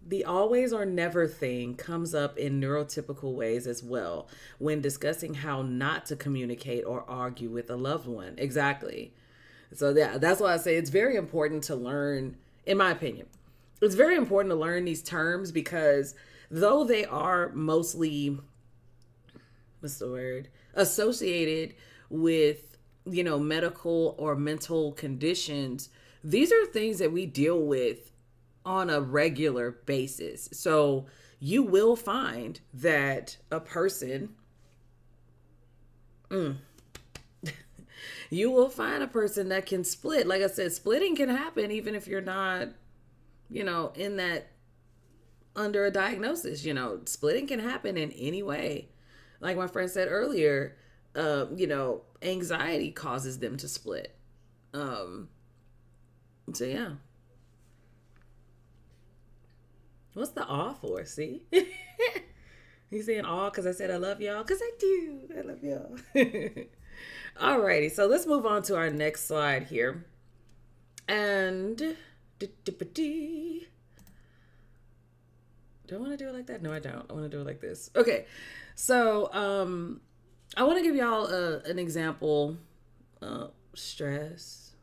The always or never thing comes up in neurotypical ways as well when discussing how not to communicate or argue with a loved one. Exactly. So yeah, that's why I say it's very important to learn, in my opinion. It's very important to learn these terms because though they are mostly, what's the word, associated with, medical or mental conditions, these are things that we deal with on a regular basis. So you will find that a person, you will find a person that can split. Like I said, splitting can happen even if you're not, in that, under a diagnosis. Splitting can happen in any way. Like my friend said earlier, anxiety causes them to split. So yeah. What's the awe for? See? He's saying awe because I said I love y'all. Because I do. I love y'all. Alrighty. So let's move on to our next slide here. And do I want to do it like that? No, I don't. I want to do it like this. Okay. So I want to give y'all an example. Stress.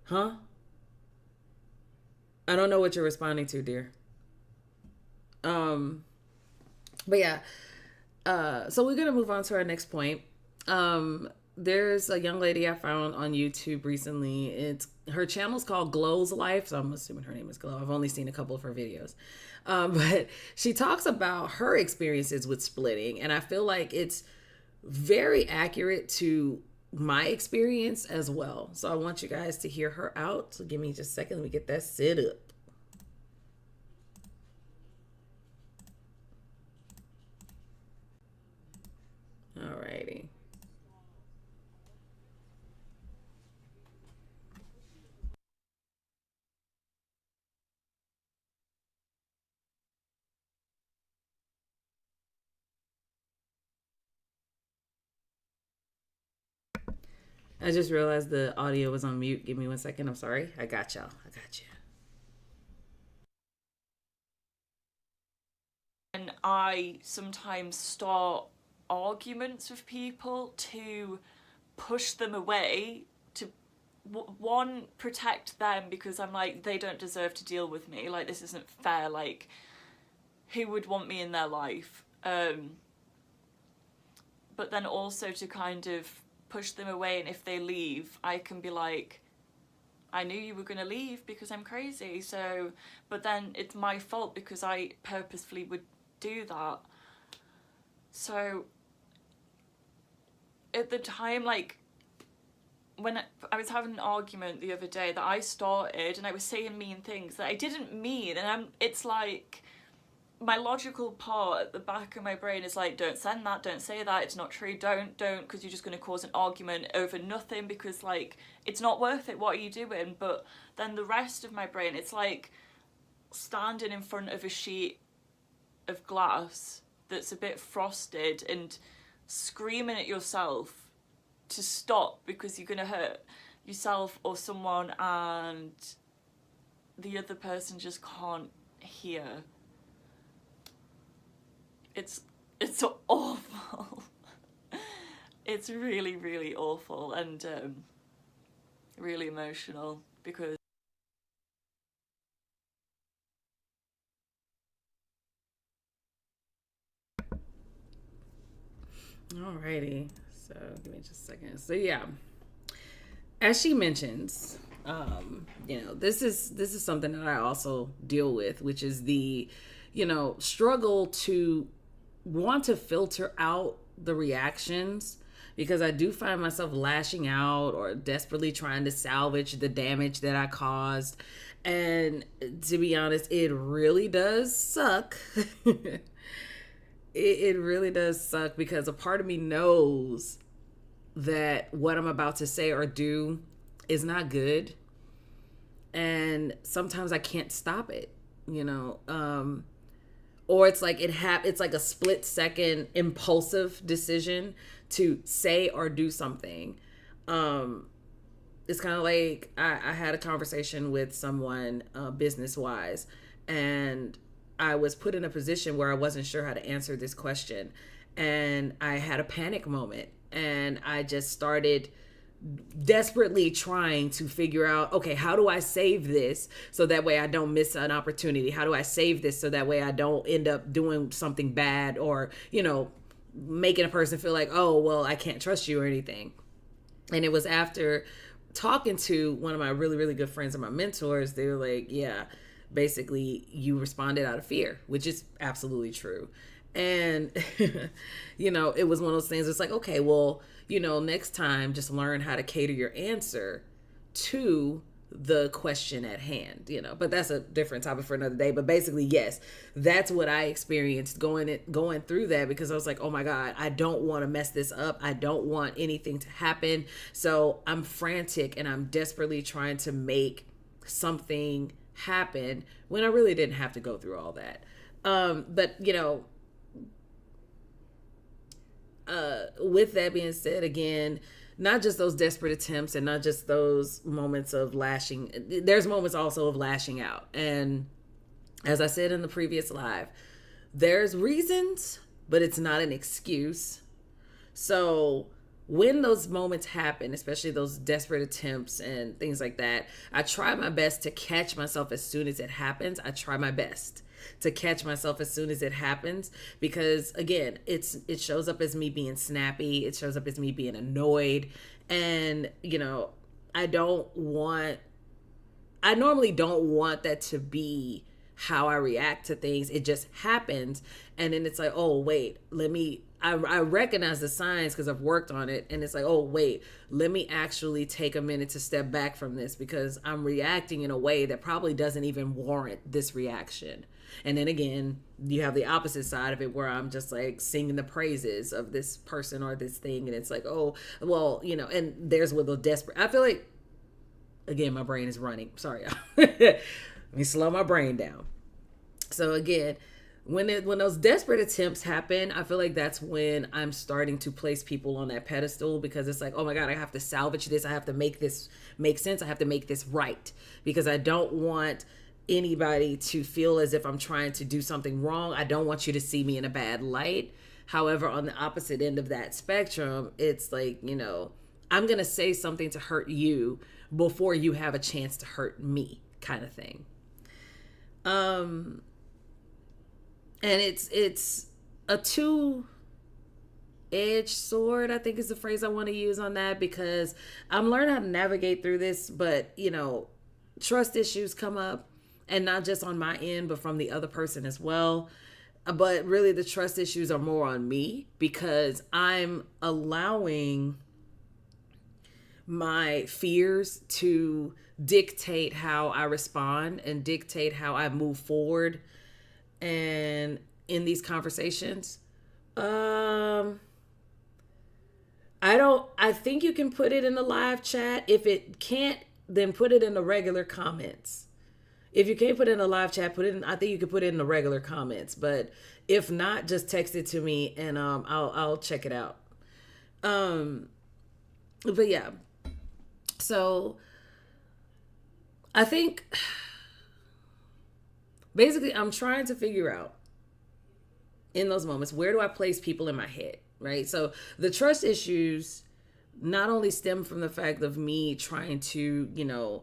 Huh? I don't know what you're responding to, dear. But yeah. So we're gonna move on to our next point. There's a young lady I found on YouTube recently. Her channel's called Glow's Life, so I'm assuming her name is Glow. I've only seen a couple of her videos. But she talks about her experiences with splitting, and I feel like it's very accurate to my experience as well. So I want you guys to hear her out. So give me just a second. Let me get that set up. Alrighty. I just realized the audio was on mute. Give me 1 second. I'm sorry. I got y'all. I got you. And I sometimes start arguments with people to push them away, to one, protect them, because I'm like, they don't deserve to deal with me. Like, this isn't fair. Like, who would want me in their life? But then also to kind of push them away, and if they leave, I can be like, I knew you were going to leave because I'm crazy. So, but then it's my fault because I purposefully would do that. So at the time, like, when I was having an argument the other day that I started, and I was saying mean things that I didn't mean, and it's like, my logical part at the back of my brain is like, don't send that, don't say that, it's not true, don't, because you're just going to cause an argument over nothing, because, like, it's not worth it, what are you doing? But then the rest of my brain, it's like standing in front of a sheet of glass that's a bit frosted and screaming at yourself to stop because you're going to hurt yourself or someone, and the other person just can't hear. It's awful. It's really, really awful, and really emotional, because Alrighty. So give me just a second. So yeah, as she mentions, this is something that I also deal with, which is the, struggle to want to filter out the reactions, because I do find myself lashing out or desperately trying to salvage the damage that I caused. And to be honest, it really does suck. it really does suck because a part of me knows that what I'm about to say or do is not good. And sometimes I can't stop it, you know. Or it's like it's like a split second impulsive decision to say or do something. It's kind of like I had a conversation with someone business wise, and I was put in a position where I wasn't sure how to answer this question, and I had a panic moment, and I just started desperately trying to figure out, okay, how do I save this so that way I don't miss an opportunity? How do I save this so that way I don't end up doing something bad or, you know, making a person feel like, oh, well, I can't trust you or anything. And it was after talking to one of my really, really good friends and my mentors, they were like, yeah, basically you responded out of fear, which is absolutely true. And, you know, it was one of those things. It's like, okay, well, you know, next time just learn how to cater your answer to the question at hand, you know, but that's a different topic for another day. But basically, yes, that's what I experienced going through that, because I was like, oh my God, I don't want to mess this up. I don't want anything to happen. So I'm frantic and I'm desperately trying to make something happen when I really didn't have to go through all that. But, you know, with that being said, again, not just those desperate attempts and not just those moments of lashing. There's moments also of lashing out. And as I said in the previous live, there's reasons, but it's not an excuse. So when those moments happen, especially those desperate attempts and things like that, I try my best to catch myself as soon as it happens. I try my best to catch myself as soon as it happens, because again, it shows up as me being snappy. It shows up as me being annoyed. And, you know, I normally don't want that to be how I react to things. It just happens. And then it's like, oh, wait, I recognize the signs because I've worked on it. And it's like, oh, wait, let me actually take a minute to step back from this, because I'm reacting in a way that probably doesn't even warrant this reaction. And then again, you have the opposite side of it where I'm just like singing the praises of this person or this thing. And it's like, oh, well, you know, and there's with the desperate. I feel like, again, my brain is running. Sorry. Let me slow my brain down. So again, when those desperate attempts happen, I feel like that's when I'm starting to place people on that pedestal, because it's like, oh my God, I have to salvage this. I have to make this make sense. I have to make this right, because I don't want anybody to feel as if I'm trying to do something wrong. I don't want you to see me in a bad light. However, on the opposite end of that spectrum, it's like, you know, I'm going to say something to hurt you before you have a chance to hurt me, kind of thing. And it's a two-edged sword, I think is the phrase I want to use on that, because I'm learning how to navigate through this, but, you know, trust issues come up. And not just on my end, but from the other person as well. But really the trust issues are more on me, because I'm allowing my fears to dictate how I respond and dictate how I move forward. And in these conversations, I think you can put it in the live chat. If it can't, then put it in the regular comments. If you can't put it in a live chat, I think you can put it in the regular comments. But if not, just text it to me and I'll check it out. But yeah. So I think basically I'm trying to figure out in those moments, where do I place people in my head, right? So the trust issues not only stem from the fact of me trying to, you know,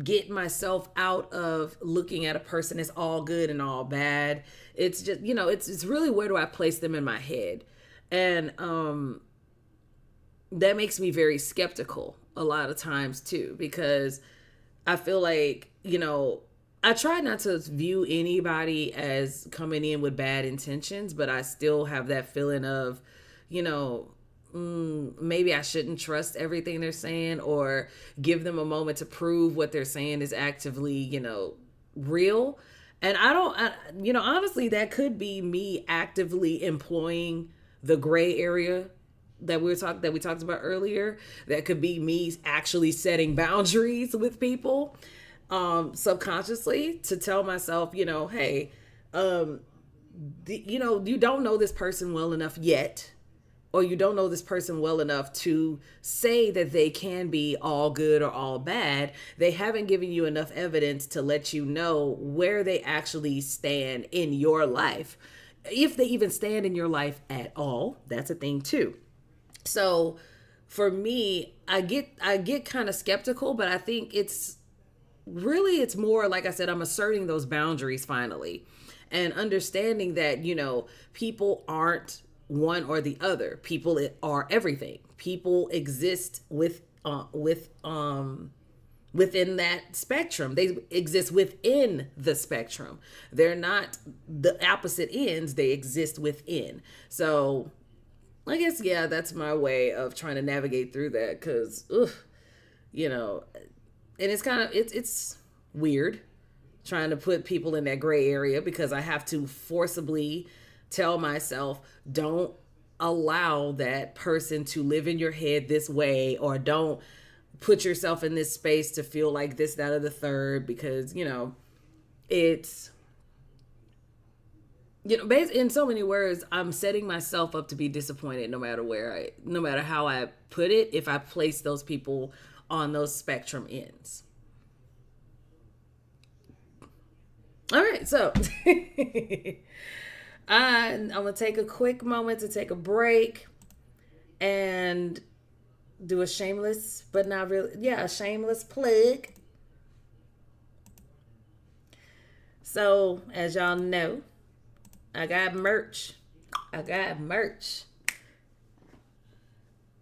get myself out of looking at a person as all good and all bad. It's just, you know, it's really, where do I place them in my head? And that makes me very skeptical a lot of times too, because I feel like, you know, I try not to view anybody as coming in with bad intentions, but I still have that feeling of, you know, maybe I shouldn't trust everything they're saying, or give them a moment to prove what they're saying is actively, you know, real. And honestly, that could be me actively employing the gray area that we talked about earlier. That could be me actually setting boundaries with people, subconsciously, to tell myself, hey, you don't know this person well enough yet, or you don't know this person well enough to say that they can be all good or all bad. They haven't given you enough evidence to let you know where they actually stand in your life. If they even stand in your life at all, that's a thing too. So for me, I get kind of skeptical, but I think it's more, like I said, I'm asserting those boundaries finally, and understanding that, people aren't one or the other. People are everything. People exist within that spectrum. They exist within the spectrum. They're not the opposite ends. They exist within. So I guess, yeah, that's my way of trying to navigate through that, because, and it's kind of, it's weird trying to put people in that gray area, because I have to forcibly tell myself, don't allow that person to live in your head this way, or don't put yourself in this space to feel like this, that, or the third, because, it's, in so many words, I'm setting myself up to be disappointed no matter how I put it, if I place those people on those spectrum ends. All right, so I'm going to take a quick moment to take a break and do a shameless, but not really, a shameless plug. So, as y'all know, I got merch. I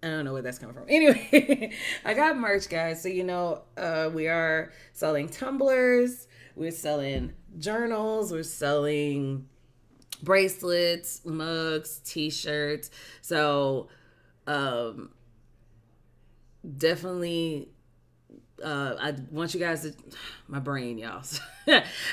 don't know where that's coming from. Anyway, I got merch, guys. So, we are selling tumblers. We're selling journals. We're selling bracelets, mugs, t-shirts. So, definitely, I want you guys to, my brain, y'all.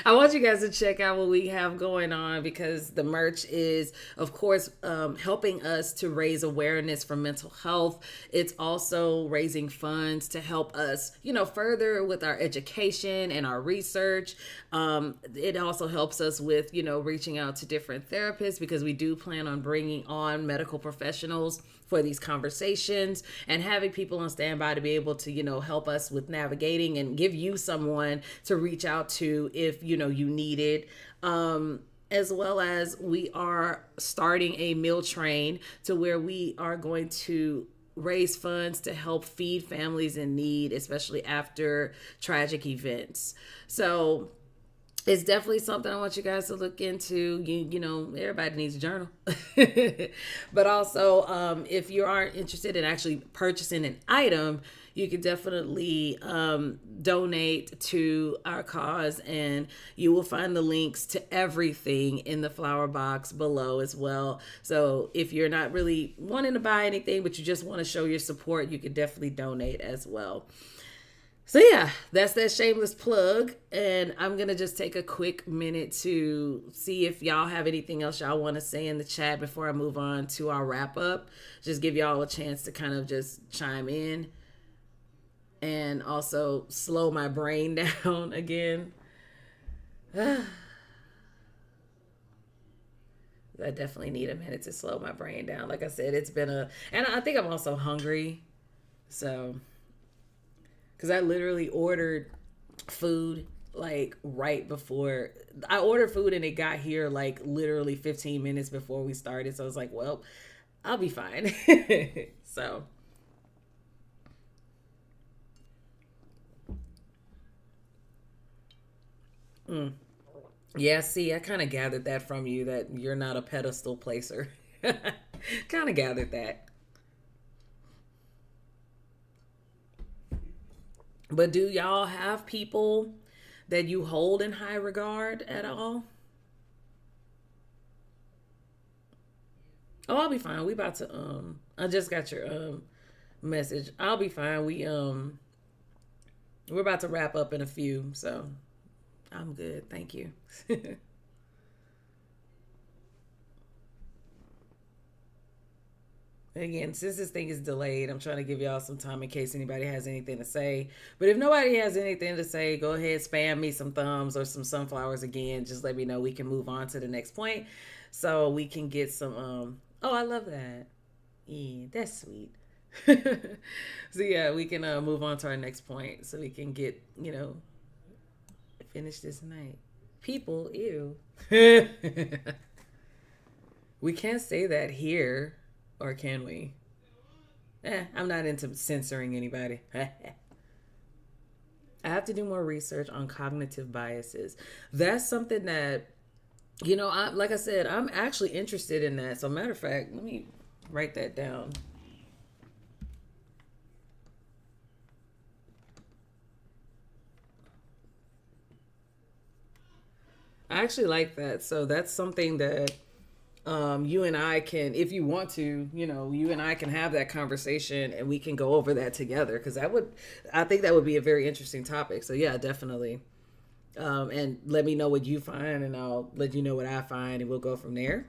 I want you guys to check out what we have going on, because the merch is, of course, helping us to raise awareness for mental health. It's also raising funds to help us, further with our education and our research. It also helps us with, reaching out to different therapists, because we do plan on bringing on medical professionals for these conversations, and having people on standby to be able to, help us with navigating and give you someone to reach out to if, you need it. As well as we are starting a meal train to where we are going to raise funds to help feed families in need, especially after tragic events. So it's definitely something I want you guys to look into. Everybody needs a journal. But also, if you aren't interested in actually purchasing an item, you can definitely donate to our cause, and you will find the links to everything in the flower box below as well. So if you're not really wanting to buy anything, but you just want to show your support, you can definitely donate as well. So yeah, that's that shameless plug. And I'm going to just take a quick minute to see if y'all have anything else y'all want to say in the chat before I move on to our wrap up. Just give y'all a chance to kind of just chime in and also slow my brain down again. I definitely need a minute to slow my brain down. Like I said, it's been and I think I'm also hungry. So, because I literally ordered food like right before I ordered food, and it got here like literally 15 minutes before we started. So I was like, well, I'll be fine. So. Yeah, see, I kind of gathered that from you, that you're not a pedestal placer. Kind of gathered that. But do y'all have people that you hold in high regard at all? Oh, I'll be fine. We about to I just got your message. I'll be fine. We're about to wrap up in a few, so I'm good. Thank you. Again, since this thing is delayed, I'm trying to give y'all some time in case anybody has anything to say. But if nobody has anything to say, go ahead, spam me some thumbs or some sunflowers again. Just let me know. We can move on to the next point so we can get some, oh, I love that. Yeah, that's sweet. So yeah, we can move on to our next point so we can get, finish this night. People, ew. We can't say that here. Or can we? I'm not into censoring anybody. I have to do more research on cognitive biases. That's something that, like I said, I'm actually interested in that. So matter of fact, let me write that down. I actually like that. So that's something that you and I can, if you want to, you and I can have that conversation and we can go over that together. Cause I think that would be a very interesting topic. So yeah, definitely. And let me know what you find and I'll let you know what I find and we'll go from there.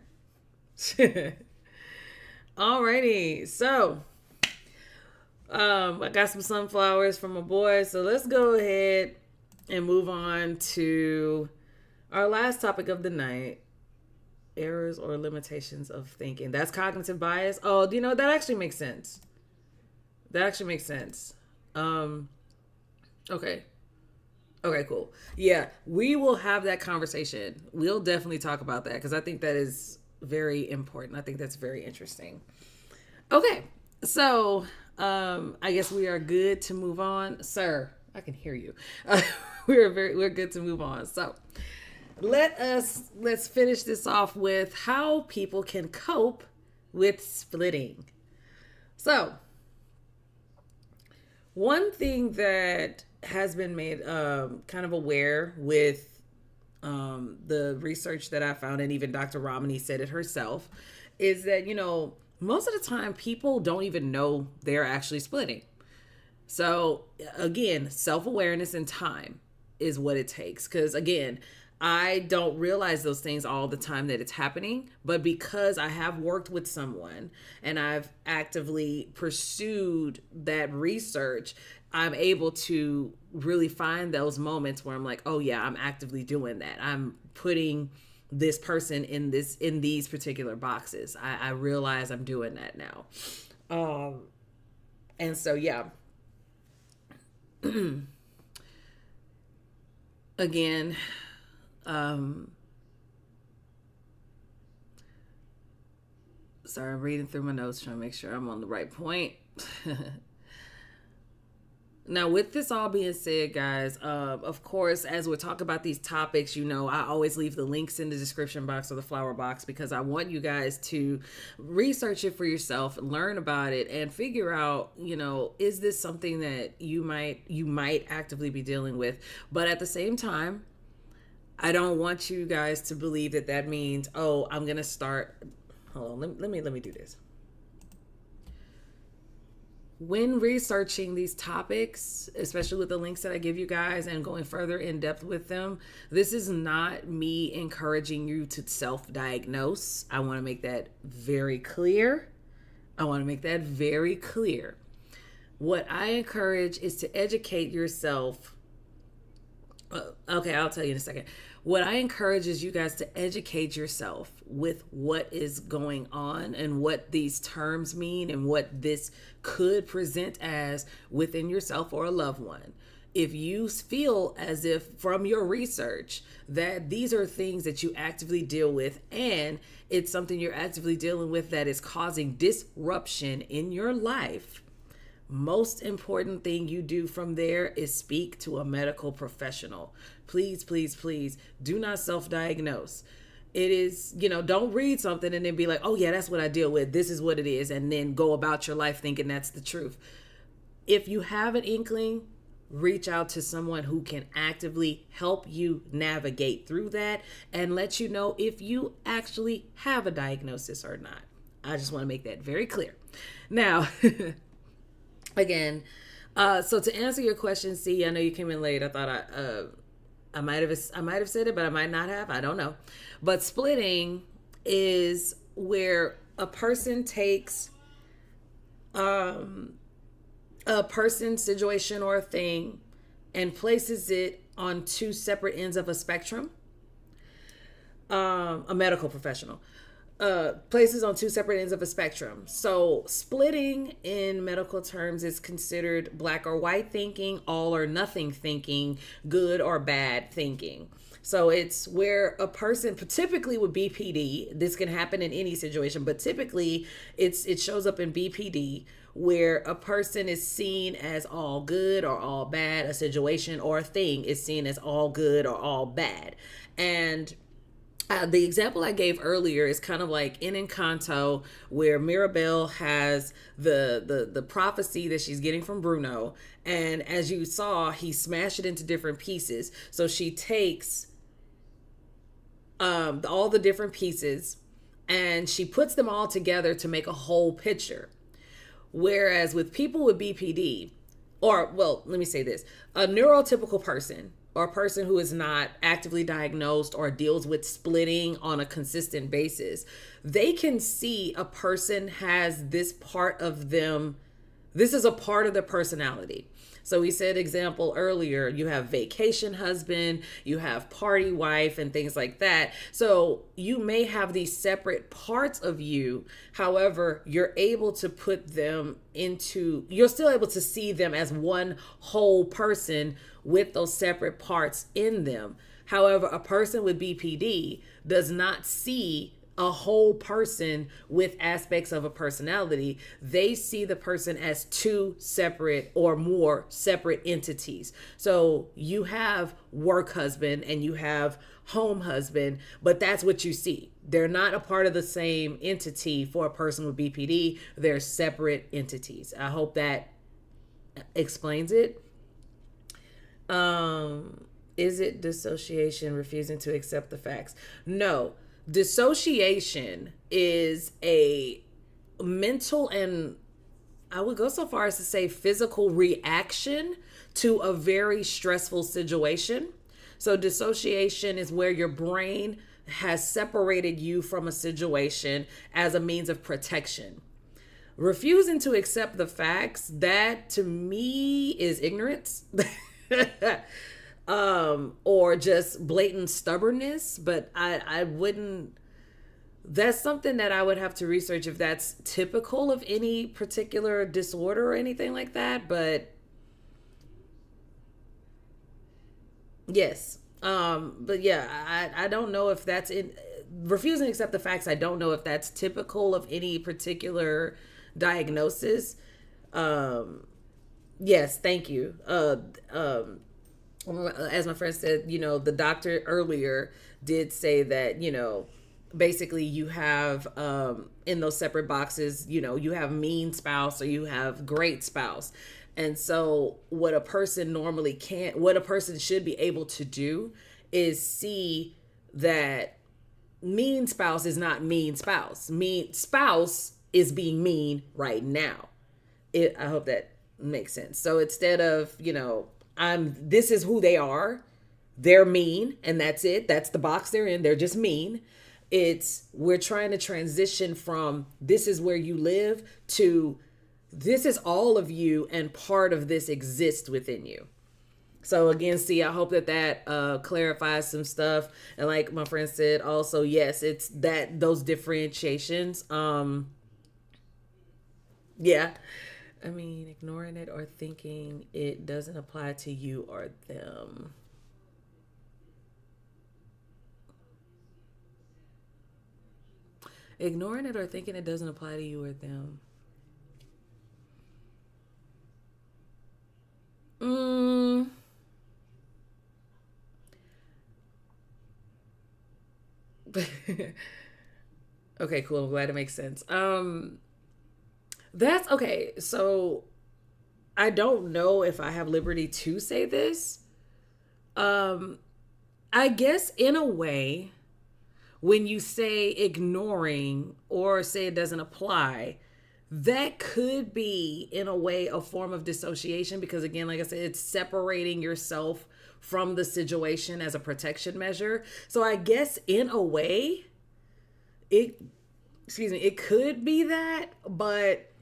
Alrighty. So, I got some sunflowers from my boy. So let's go ahead and move on to our last topic of the night. Errors or limitations of thinking. That's cognitive bias. Oh, that actually makes sense. Okay, cool. Yeah, we will have that conversation. We'll definitely talk about that because I think that is very important. I think that's very interesting. Okay, so I guess we are good to move on. Sir, I can hear you. We're good to move on. So let's finish this off with how people can cope with splitting. So, one thing that has been made kind of aware with the research that I found, and even Dr. Ramani said it herself, is that, most of the time people don't even know they're actually splitting. So, again, self-awareness and time is what it takes. Because, again, I don't realize those things all the time that it's happening, but because I have worked with someone and I've actively pursued that research, I'm able to really find those moments where I'm like, oh yeah, I'm actively doing that. I'm putting this person in these particular boxes. I realize I'm doing that now. And so, yeah. Again, sorry, I'm reading through my notes trying to make sure I'm on the right point. Now, with this all being said, guys, of course, as we talk about these topics, I always leave the links in the description box or the flower box because I want you guys to research it for yourself, learn about it, and figure out, is this something that you might actively be dealing with? But at the same time, I don't want you guys to believe that means, oh, I'm going to start. Hold on. Let me do this. When researching these topics, especially with the links that I give you guys and going further in depth with them, this is not me encouraging you to self-diagnose. I want to make that very clear. What I encourage is to educate yourself. Okay, I'll tell you in a second. What I encourage is you guys to educate yourself with what is going on and what these terms mean and what this could present as within yourself or a loved one. If you feel as if from your research that these are things that you actively deal with and it's something you're actively dealing with that is causing disruption in your life, most important thing you do from there is speak to a medical professional. Please, please, please do not self-diagnose. It is, don't read something and then be like, oh yeah, that's what I deal with. This is what it is. And then go about your life thinking that's the truth. If you have an inkling, reach out to someone who can actively help you navigate through that and let you know if you actually have a diagnosis or not. I just want to make that very clear. Now, again, so to answer your question, see, I know you came in late. I thought I might have said it, but I might not have. I don't know. But splitting is where a person takes a person, situation, or a thing and places it on two separate ends of a spectrum. A medical professional places on two separate ends of a spectrum. So splitting in medical terms is considered black or white thinking, all or nothing thinking, good or bad thinking. So it's where a person, typically with BPD, this can happen in any situation, but typically it shows up in BPD where a person is seen as all good or all bad, a situation or a thing is seen as all good or all bad. And the example I gave earlier is kind of like in Encanto, where Mirabelle has the prophecy that she's getting from Bruno, and as you saw, he smashed it into different pieces. So she takes all the different pieces and she puts them all together to make a whole picture. Whereas with people with BPD, or well, let me say this, a neurotypical person, or a person who is not actively diagnosed or deals with splitting on a consistent basis, they can see a person has this part of them. This is a part of their personality. So we said example earlier, you have vacation husband, you have party wife and things like that. So you may have these separate parts of you. However, you're able to put them into, you're still able to see them as one whole person with those separate parts in them. However, a person with BPD does not see a whole person with aspects of a personality. They see the person as two separate or more separate entities. So you have work husband and you have home husband, but that's what you see. They're not a part of the same entity for a person with BPD. They're separate entities. I hope that explains it. Is it dissociation, refusing to accept the facts? No. Dissociation is a mental and I would go so far as to say physical reaction to a very stressful situation. So dissociation is where your brain has separated you from a situation as a means of protection. Refusing to accept the facts, that to me is ignorance. Or just blatant stubbornness, but I wouldn't, that's something that I would have to research if that's typical of any particular disorder or anything like that, but yes. But yeah, I don't know if that's in refusing to accept the facts. I don't know if that's typical of any particular diagnosis. Yes, thank you. As my friend said, the doctor earlier did say that, basically you have in those separate boxes, you have mean spouse or you have great spouse. And so what a person should be able to do is see that mean spouse is not mean spouse. Mean spouse is being mean right now. I hope that makes sense. So instead of, this is who they are. They're mean and that's it. That's the box they're in. They're just mean. We're trying to transition from this is where you live to this is all of you and part of this exists within you. So again, I hope that clarifies some stuff. And like my friend said also, yes, it's those differentiations. Yeah. I mean, ignoring it or thinking it doesn't apply to you or them. Ignoring it or thinking it doesn't apply to you or them. Okay, cool. I'm glad it makes sense. That's okay. So I don't know if I have liberty to say this. I guess in a way, when you say ignoring or say it doesn't apply, that could be in a way a form of dissociation because again, like I said, it's separating yourself from the situation as a protection measure. So I guess in a way, it could be that, but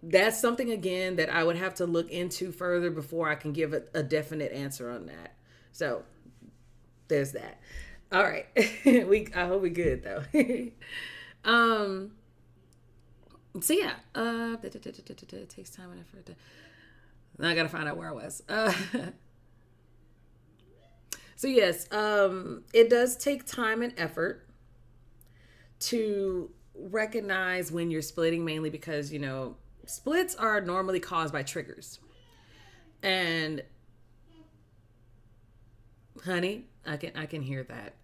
that's something again that I would have to look into further before I can give a definite answer on that. So there's that. All right. I hope we good though. So yeah, it takes time and effort to, I gotta find out where I was. So yes, it does take time and effort to recognize when you're splitting, mainly because, splits are normally caused by triggers. And honey, I can hear that.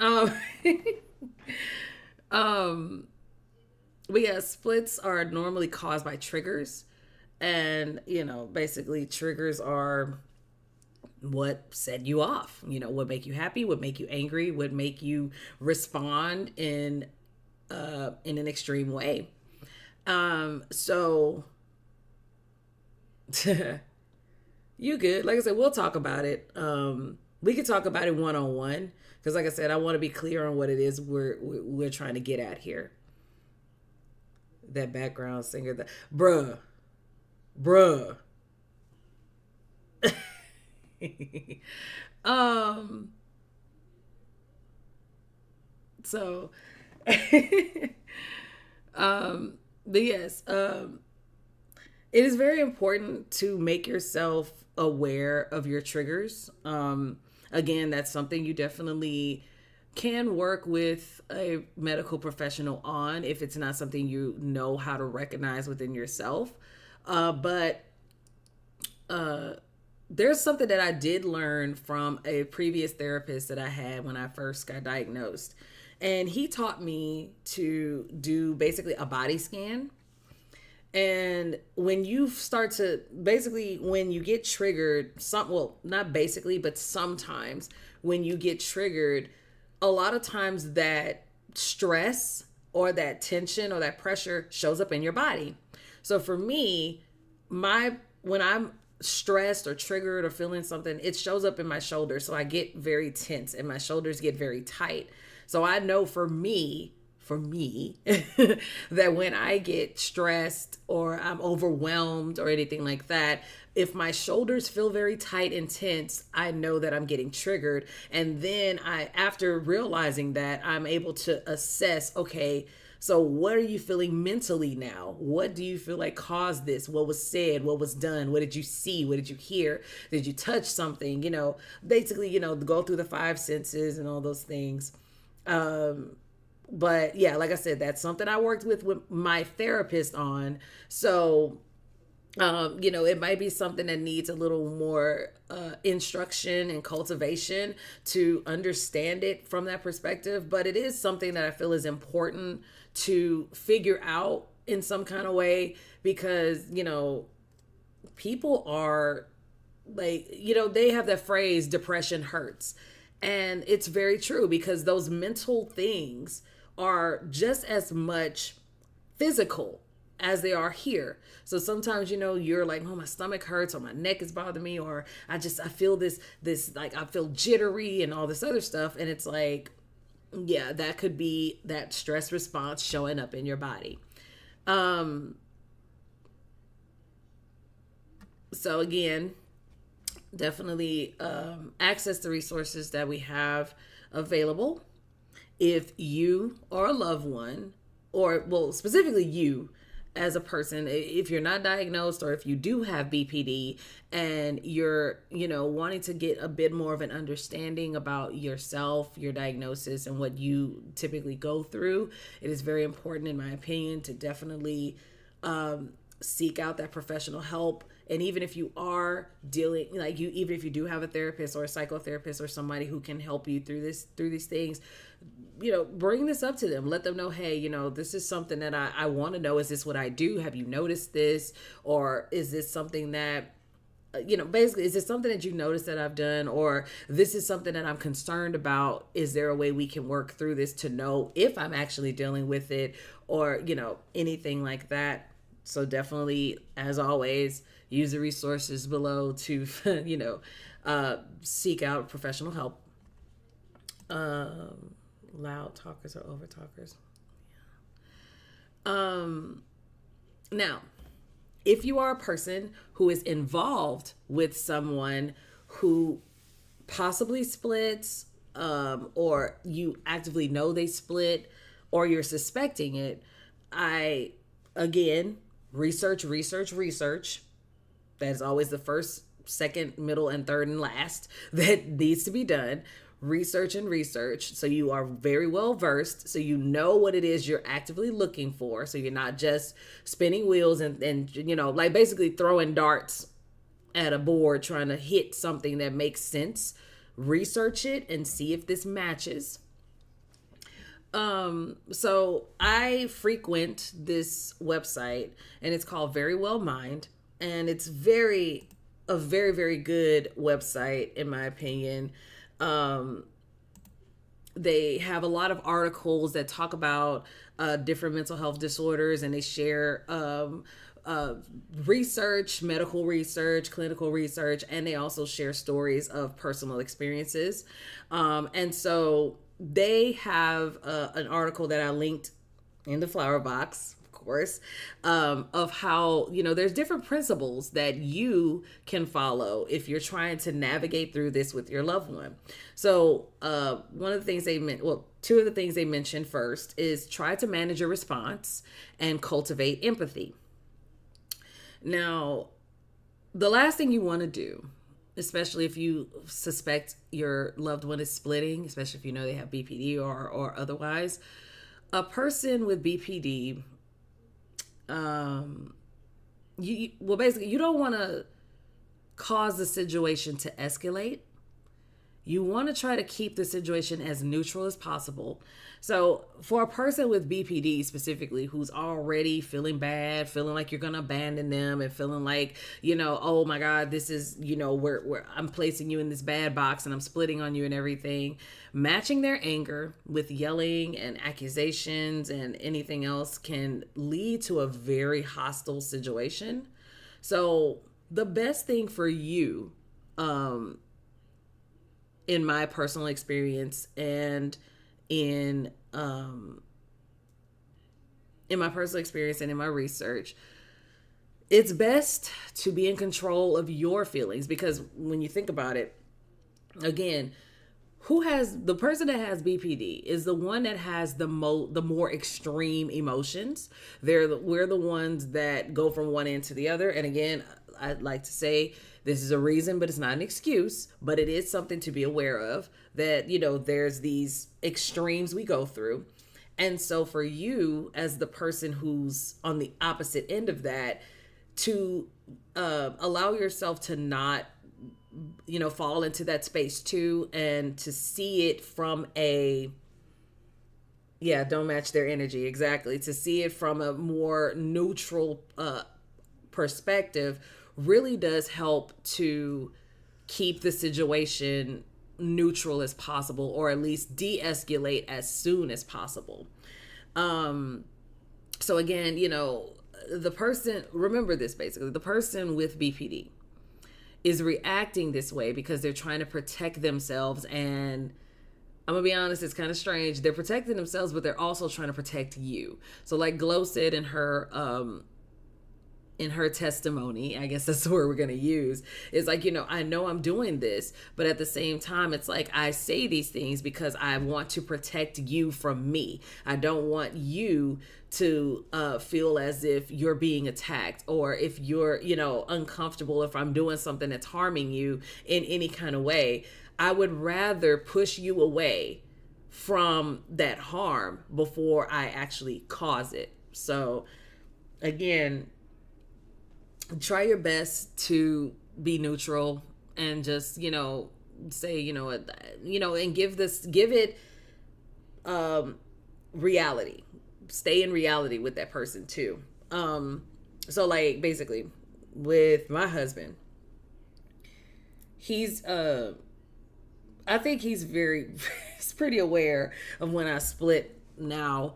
But yeah, splits are normally caused by triggers. And, basically triggers are what set you off, what make you happy, what make you angry, what make you respond in an extreme way. So you good. Like I said, we'll talk about it. We could talk about it one-on-one, because like I said, I want to be clear on what it is we're trying to get at here. That background singer, bruh. So but yes, it is very important to make yourself aware of your triggers. Again, that's something you definitely can work with a medical professional on if it's not something you know how to recognize within yourself. But there's something that I did learn from a previous therapist that I had when I first got diagnosed. And he taught me to do basically a body scan. And when you start to, basically when you get triggered, not basically, but sometimes when you get triggered, a lot of times that stress or that tension or that pressure shows up in your body. So for me, when I'm stressed or triggered or feeling something, it shows up in my shoulders. So I get very tense and my shoulders get very tight. So I know for me, that when I get stressed or I'm overwhelmed or anything like that, if my shoulders feel very tight and tense, I know that I'm getting triggered. And then after realizing that, I'm able to assess, okay, so what are you feeling mentally now? What do you feel like caused this? What was said? What was done? What did you see? What did you hear? Did you touch something? Basically, go through the five senses and all those things. But yeah, like I said, that's something I worked with my therapist on. So, it might be something that needs a little more instruction and cultivation to understand it from that perspective. But it is something that I feel is important to figure out in some kind of way, because, people are like, they have that phrase, depression hurts. And it's very true, because those mental things are just as much physical as they are here. So sometimes, you're like, oh, my stomach hurts, or my neck is bothering me, or I feel this, like I feel jittery and all this other stuff. And it's like, yeah, that could be that stress response showing up in your body. So again, definitely access the resources that we have available. If you or a loved one, or specifically you as a person, if you're not diagnosed, or if you do have BPD and you're, wanting to get a bit more of an understanding about yourself, your diagnosis, and what you typically go through, it is very important, in my opinion, to definitely seek out that professional help. And even if you are dealing, even if you do have a therapist or a psychotherapist or somebody who can help you through these things, bring this up to them. Let them know, hey, this is something that I want to know. Is this what I do? Have you noticed this? Or is this something that, basically, is this something that you noticed that I've done? Or this is something that I'm concerned about. Is there a way we can work through this to know if I'm actually dealing with it, or, anything like that? So definitely, as always, use the resources below to, seek out professional help. Loud talkers or over talkers. Now, if you are a person who is involved with someone who possibly splits, or you actively know they split, or you're suspecting it, again, research. That is always the first, second, middle, and third, and last that needs to be done. Research so you are very well versed, so you know what it is you're actively looking for, so you're not just spinning wheels and like basically throwing darts at a board trying to hit something that makes sense. Research it and see if this matches. So I frequent this website, and it's called Very Well Mind, and it's a very, very good website in my opinion. They have a lot of articles that talk about different mental health disorders, and they share research, medical research, clinical research, and they also share stories of personal experiences. And so they have an article that I linked in the flower box, course, of how, there's different principles that you can follow if you're trying to navigate through this with your loved one. So one of the things two of the things they mentioned first is try to manage your response and cultivate empathy. Now, the last thing you want to do, especially if you suspect your loved one is splitting, especially if you know they have BPD or otherwise, a person with BPD, you don't want to cause the situation to escalate. You want to try to keep the situation as neutral as possible. So for a person with BPD specifically, who's already feeling bad, feeling like you're going to abandon them, and feeling like, oh my God, this is, where I'm placing you in this bad box and I'm splitting on you and everything, matching their anger with yelling and accusations and anything else can lead to a very hostile situation. So the best thing for you, in my personal experience and in my personal experience and in my research, it's best to be in control of your feelings, because when you think about it, again, the person that has BPD is the one that has the more extreme emotions. We're the ones that go from one end to the other. And again, I'd like to say this is a reason, but it's not an excuse, but it is something to be aware of, that, there's these extremes we go through. And so for you as the person who's on the opposite end of that, to allow yourself to not, fall into that space too, and to see it from don't match their energy. Exactly. To see it from a more neutral perspective really does help to keep the situation neutral as possible, or at least de-escalate as soon as possible. So again, remember this, basically, the person with BPD is reacting this way because they're trying to protect themselves. And I'm gonna be honest, it's kind of strange. They're protecting themselves, but they're also trying to protect you. So like Glow said in her testimony, I guess that's the word we're going to use, is like, I know I'm doing this, but at the same time, it's like I say these things because I want to protect you from me. I don't want you to feel as if you're being attacked, or if you're, uncomfortable, if I'm doing something that's harming you in any kind of way. I would rather push you away from that harm before I actually cause it. So again, try your best to be neutral and just, say, and give it reality. Stay in reality with that person too. So like basically with my husband, I think he's he's pretty aware of when I split now,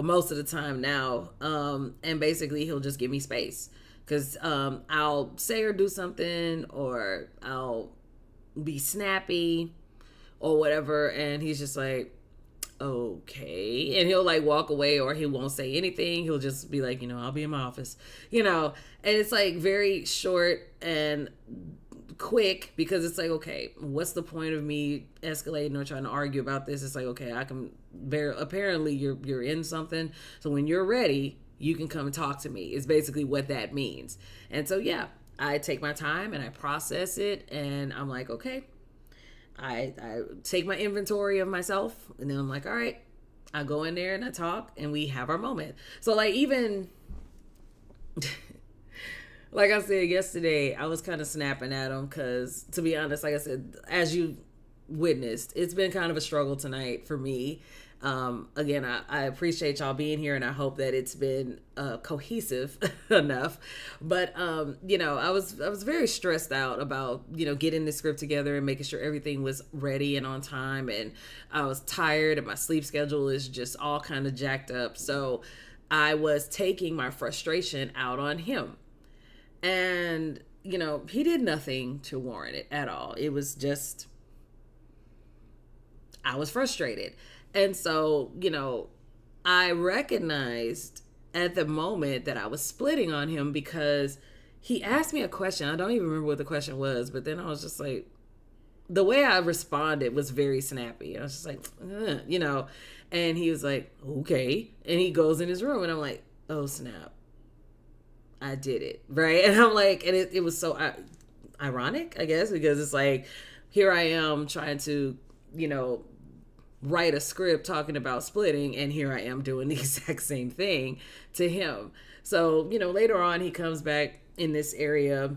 most of the time now. And basically he'll just give me space. Because I'll say or do something, or I'll, be snappy or whatever. And he's just like, okay. And he'll like walk away, or he won't say anything. He'll just be like, I'll be in my office, and it's like very short and quick, because it's like, okay, what's the point of me escalating or trying to argue about this? It's like, okay, apparently you're in something. So when you're ready, you can come and talk to me, is basically what that means. And so, yeah, I take my time and I process it, and I'm like, okay, I take my inventory of myself, and then I'm like, all right, I go in there and I talk, and we have our moment. So like, even like I said yesterday, I was kind of snapping at him because, to be honest, like I said, as you witnessed, it's been kind of a struggle tonight for me. Again, I appreciate y'all being here, and I hope that it's been cohesive enough. But I was very stressed out about getting the script together and making sure everything was ready and on time, and I was tired, and my sleep schedule is just all kind of jacked up. So I was taking my frustration out on him, and he did nothing to warrant it at all. It was just, I was frustrated. And so, I recognized at the moment that I was splitting on him, because he asked me a question. I don't even remember what the question was, but then I was just like, the way I responded was very snappy. I was just like, and he was like, okay. And he goes in his room, and I'm like, oh, snap. I did it. Right. And I'm like, and it was so ironic, I guess, because it's like, here I am trying to, write a script talking about splitting, and here I am doing the exact same thing to him. So, later on, he comes back in this area,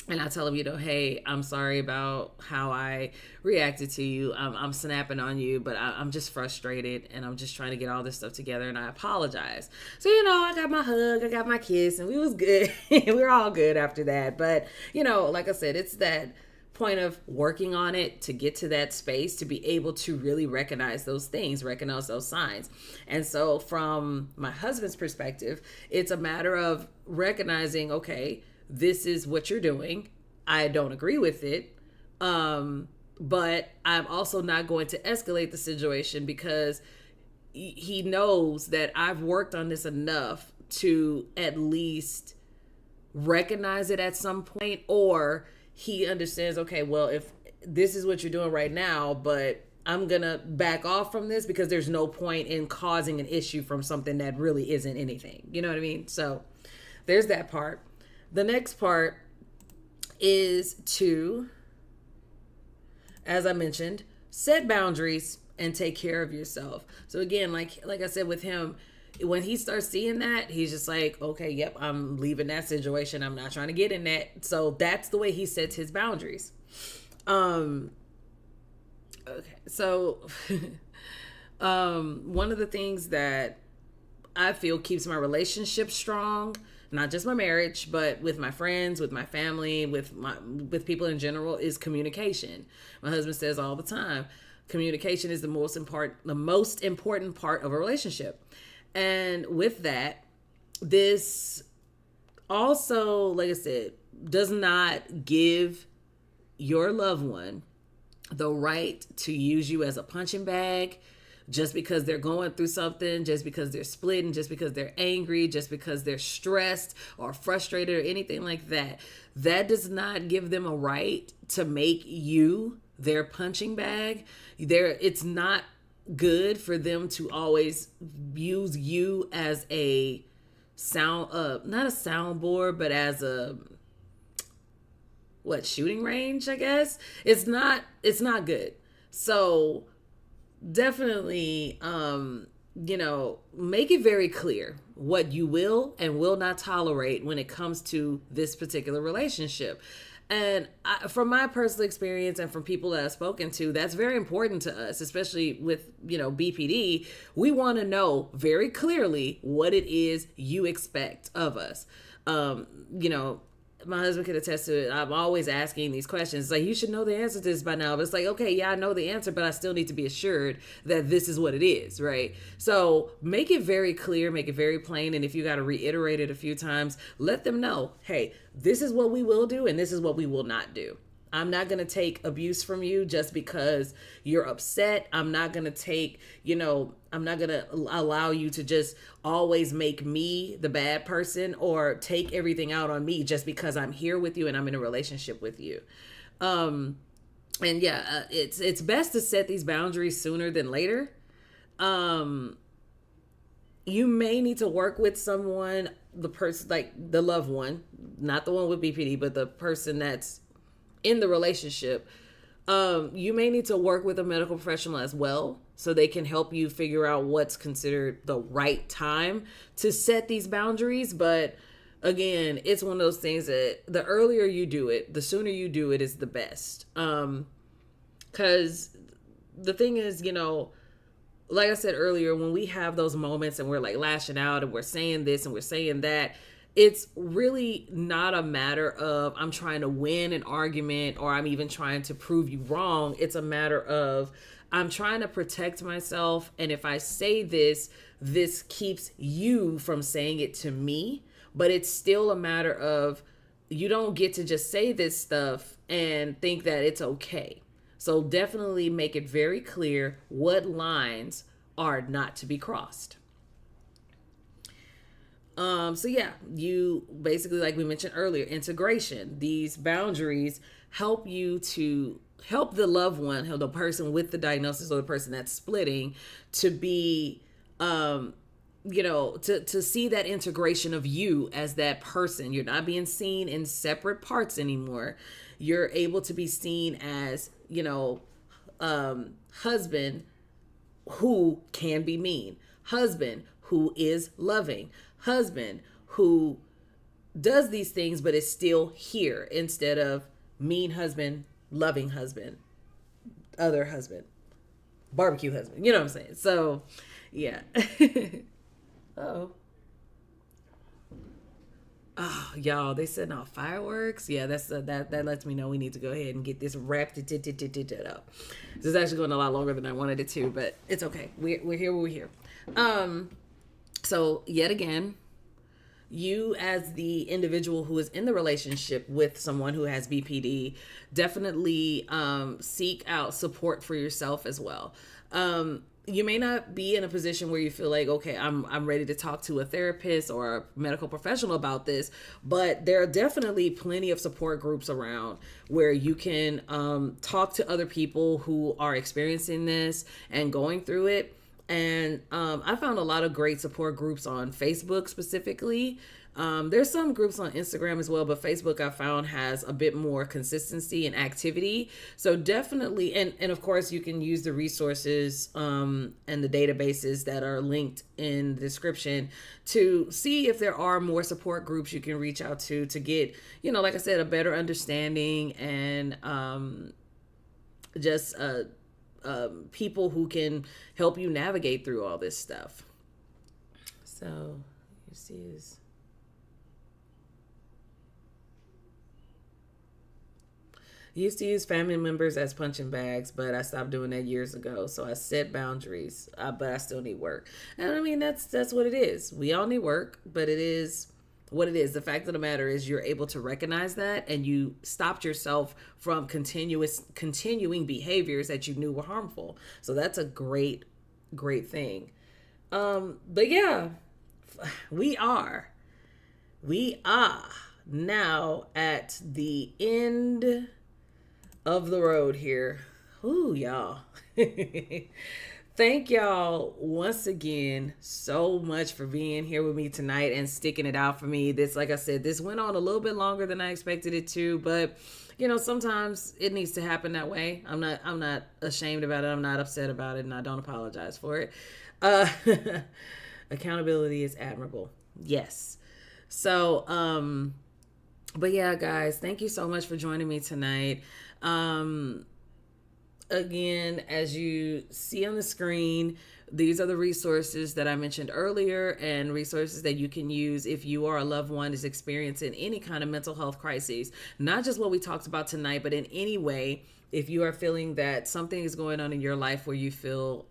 and I tell him, hey, I'm sorry about how I reacted to you. I'm snapping on you, but I'm just frustrated, and I'm just trying to get all this stuff together, and I apologize. So, I got my hug, I got my kiss, and we was good. We were all good after that. But, like I said, it's that point of working on it to get to that space to be able to really recognize those things, recognize those signs. And so from my husband's perspective, it's a matter of recognizing, okay, this is what you're doing. I don't agree with it. But I'm also not going to escalate the situation, because he knows that I've worked on this enough to at least recognize it at some point, or he understands, okay, well, if this is what you're doing right now, but I'm going to back off from this because there's no point in causing an issue from something that really isn't anything. You know what I mean? So there's that part. The next part is to, as I mentioned, set boundaries and take care of yourself. So again, like I said with him, when he starts seeing that, he's just like, okay, yep, I'm leaving that situation. I'm not trying to get in that. So that's the way he sets his boundaries. Okay. So, one of the things that I feel keeps my relationship strong, not just my marriage, but with my friends, with my family, with people in general, is communication. My husband says all the time, communication is the most important part of a relationship. And with that, this also, like I said, does not give your loved one the right to use you as a punching bag just because they're going through something, just because they're splitting, just because they're angry, just because they're stressed or frustrated or anything like that. That does not give them a right to make you their punching bag. It's not good for them to always use you as a not a soundboard, but as a shooting range, I guess. It's not good. So definitely make it very clear what you will and will not tolerate when it comes to this particular relationship. And from my personal experience and from people that I've spoken to, that's very important to us, especially with, BPD. We want to know very clearly what it is you expect of us. My husband could attest to it. I'm always asking these questions. It's like, you should know the answer to this by now. But it's like, okay, yeah, I know the answer, but I still need to be assured that this is what it is, right? So make it very clear, make it very plain. And if you got to reiterate it a few times, let them know, hey, this is what we will do and this is what we will not do. I'm not going to take abuse from you just because you're upset. I'm not going to take, I'm not going to allow you to just always make me the bad person or take everything out on me just because I'm here with you and I'm in a relationship with you. And yeah, it's best to set these boundaries sooner than later. You may need to work with someone, the person, like the loved one, not the one with BPD, but the person that's in the relationship. You may need to work with a medical professional as well, so they can help you figure out what's considered the right time to set these boundaries. But again, it's one of those things that the earlier you do it, the sooner you do it is the best. Because the thing is, like I said earlier, when we have those moments and we're like lashing out and we're saying this and we're saying that, it's really not a matter of I'm trying to win an argument or I'm even trying to prove you wrong. It's a matter of I'm trying to protect myself. And if I say this, this keeps you from saying it to me. But it's still a matter of you don't get to just say this stuff and think that it's okay. So definitely make it very clear what lines are not to be crossed. So yeah, you basically, like we mentioned earlier, integration. These boundaries help you to help the loved one, help the person with the diagnosis or the person that's splitting to be, to see that integration of you as that person. You're not being seen in separate parts anymore. You're able to be seen as, husband who can be mean, husband who is loving, husband who does these things but is still here, instead of mean husband, loving husband, other husband, barbecue husband. You know what I'm saying? So yeah. Oh, y'all, they setting off fireworks. Yeah, that's that lets me know we need to go ahead and get this wrapped up. This is actually going a lot longer than I wanted it to, but it's okay. We're here where we're here. So yet again, you as the individual who is in the relationship with someone who has BPD, definitely seek out support for yourself as well. You may not be in a position where you feel like, okay, I'm ready to talk to a therapist or a medical professional about this, but there are definitely plenty of support groups around where you can talk to other people who are experiencing this and going through it. And I found a lot of great support groups on Facebook specifically. There's some groups on Instagram as well, but Facebook I found has a bit more consistency and activity. So definitely, and of course you can use the resources and the databases that are linked in the description to see if there are more support groups you can reach out to get, like I said, a better understanding and just people who can help you navigate through all this stuff. So you see is used to use family members as punching bags, but I stopped doing that years ago. So I set boundaries, but I still need work. And I mean, that's what it is. We all need work, but it is what it is. The fact of the matter is you're able to recognize that and you stopped yourself from continuing behaviors that you knew were harmful. So that's a great thing. But yeah, we are now at the end of the road here. Ooh, y'all. Thank y'all once again so much for being here with me tonight and sticking it out for me. This, like I said, this went on a little bit longer than I expected it to, but sometimes it needs to happen that way. I'm not ashamed about it. I'm not upset about it, and I don't apologize for it. Accountability is admirable. Yes. So, but yeah, guys, thank you so much for joining me tonight. Again, as you see on the screen, these are the resources that I mentioned earlier and resources that you can use if you or a loved one is experiencing any kind of mental health crises. Not just what we talked about tonight, but in any way, if you are feeling that something is going on in your life where you feel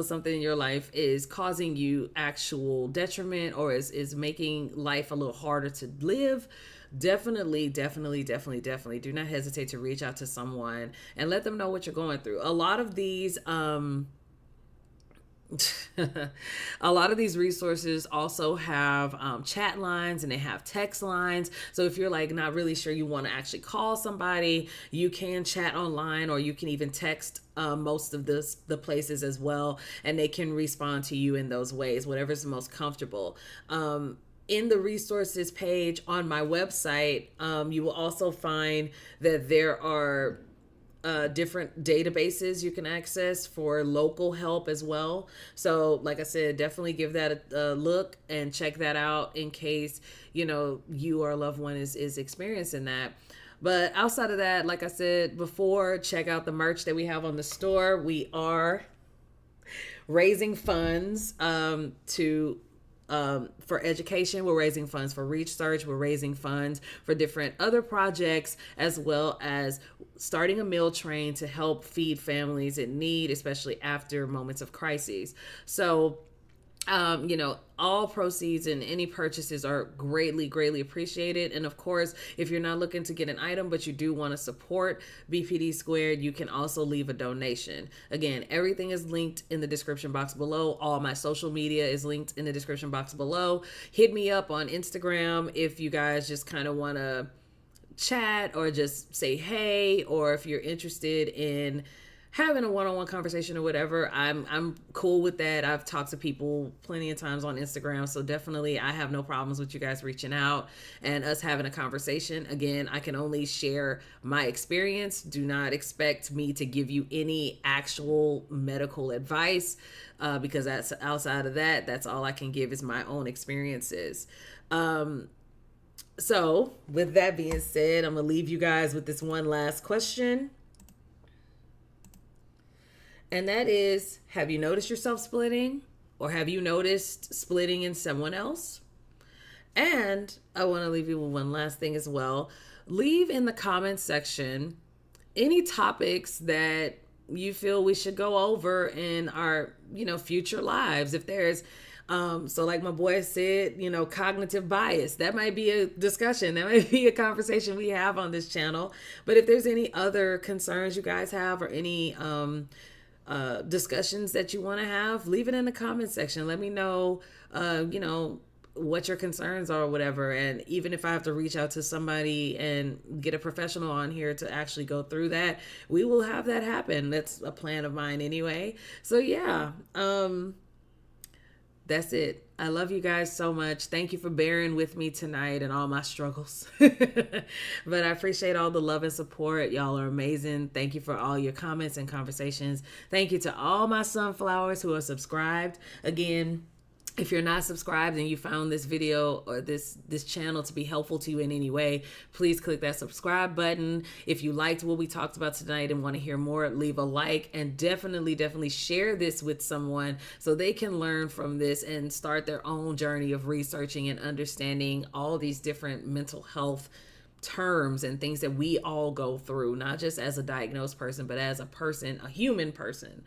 something in your life is causing you actual detriment or is making life a little harder to live, definitely do not hesitate to reach out to someone and let them know what you're going through. A lot of these a lot of these resources also have chat lines, and they have text lines. So if you're like not really sure you want to actually call somebody, you can chat online, or you can even text most of the places as well, and they can respond to you in those ways, whatever's the most comfortable. In the resources page on my website, you will also find that there are different databases you can access for local help as well. So like I said, definitely give that a look and check that out in case, you or a loved one is experiencing that. But outside of that, like I said before, check out the merch that we have on the store. We are raising funds for education. We're raising funds for research. We're raising funds for different other projects, as well as starting a meal train to help feed families in need, especially after moments of crises. So, all proceeds and any purchases are greatly appreciated. And of course, if you're not looking to get an item, but you do want to support BPD squared, you can also leave a donation. Again, everything is linked in the description box below. All my social media is linked in the description box below. Hit me up on Instagram if you guys just kind of want to chat or just say hey, or if you're interested in having a one-on-one conversation or whatever. I'm cool with that. I've talked to people plenty of times on Instagram, so definitely I have no problems with you guys reaching out and us having a conversation. Again, I can only share my experience. Do not expect me to give you any actual medical advice, because that's outside of that. That's all I can give is my own experiences. So with that being said, I'm gonna leave you guys with this one last question. And that is, have you noticed yourself splitting, or have you noticed splitting in someone else? And I want to leave you with one last thing as well. Leave in the comments section any topics that you feel we should go over in our, future lives. If there's, so like my boy said, cognitive bias, that might be a discussion. That might be a conversation we have on this channel. But if there's any other concerns you guys have, or any, discussions that you want to have, leave it in the comment section. Let me know, what your concerns are or whatever. And even if I have to reach out to somebody and get a professional on here to actually go through that, we will have that happen. That's a plan of mine anyway. So yeah, that's it. I love you guys so much. Thank you for bearing with me tonight and all my struggles. But I appreciate all the love and support. Y'all are amazing. Thank you for all your comments and conversations. Thank you to all my sunflowers who are subscribed. Again, if you're not subscribed and you found this video or this channel to be helpful to you in any way, please click that subscribe button. If you liked what we talked about tonight and want to hear more, leave a like, and definitely share this with someone so they can learn from this and start their own journey of researching and understanding all these different mental health terms and things that we all go through, not just as a diagnosed person, but as a person, a human person.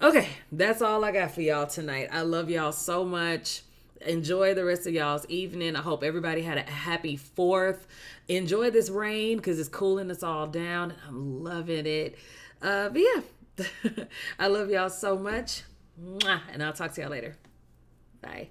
Okay, that's all I got for y'all tonight. I love y'all so much. Enjoy the rest of y'all's evening. I hope everybody had a happy 4th. Enjoy this rain because it's cooling us all down. I'm loving it. But yeah, I love y'all so much. And I'll talk to y'all later. Bye.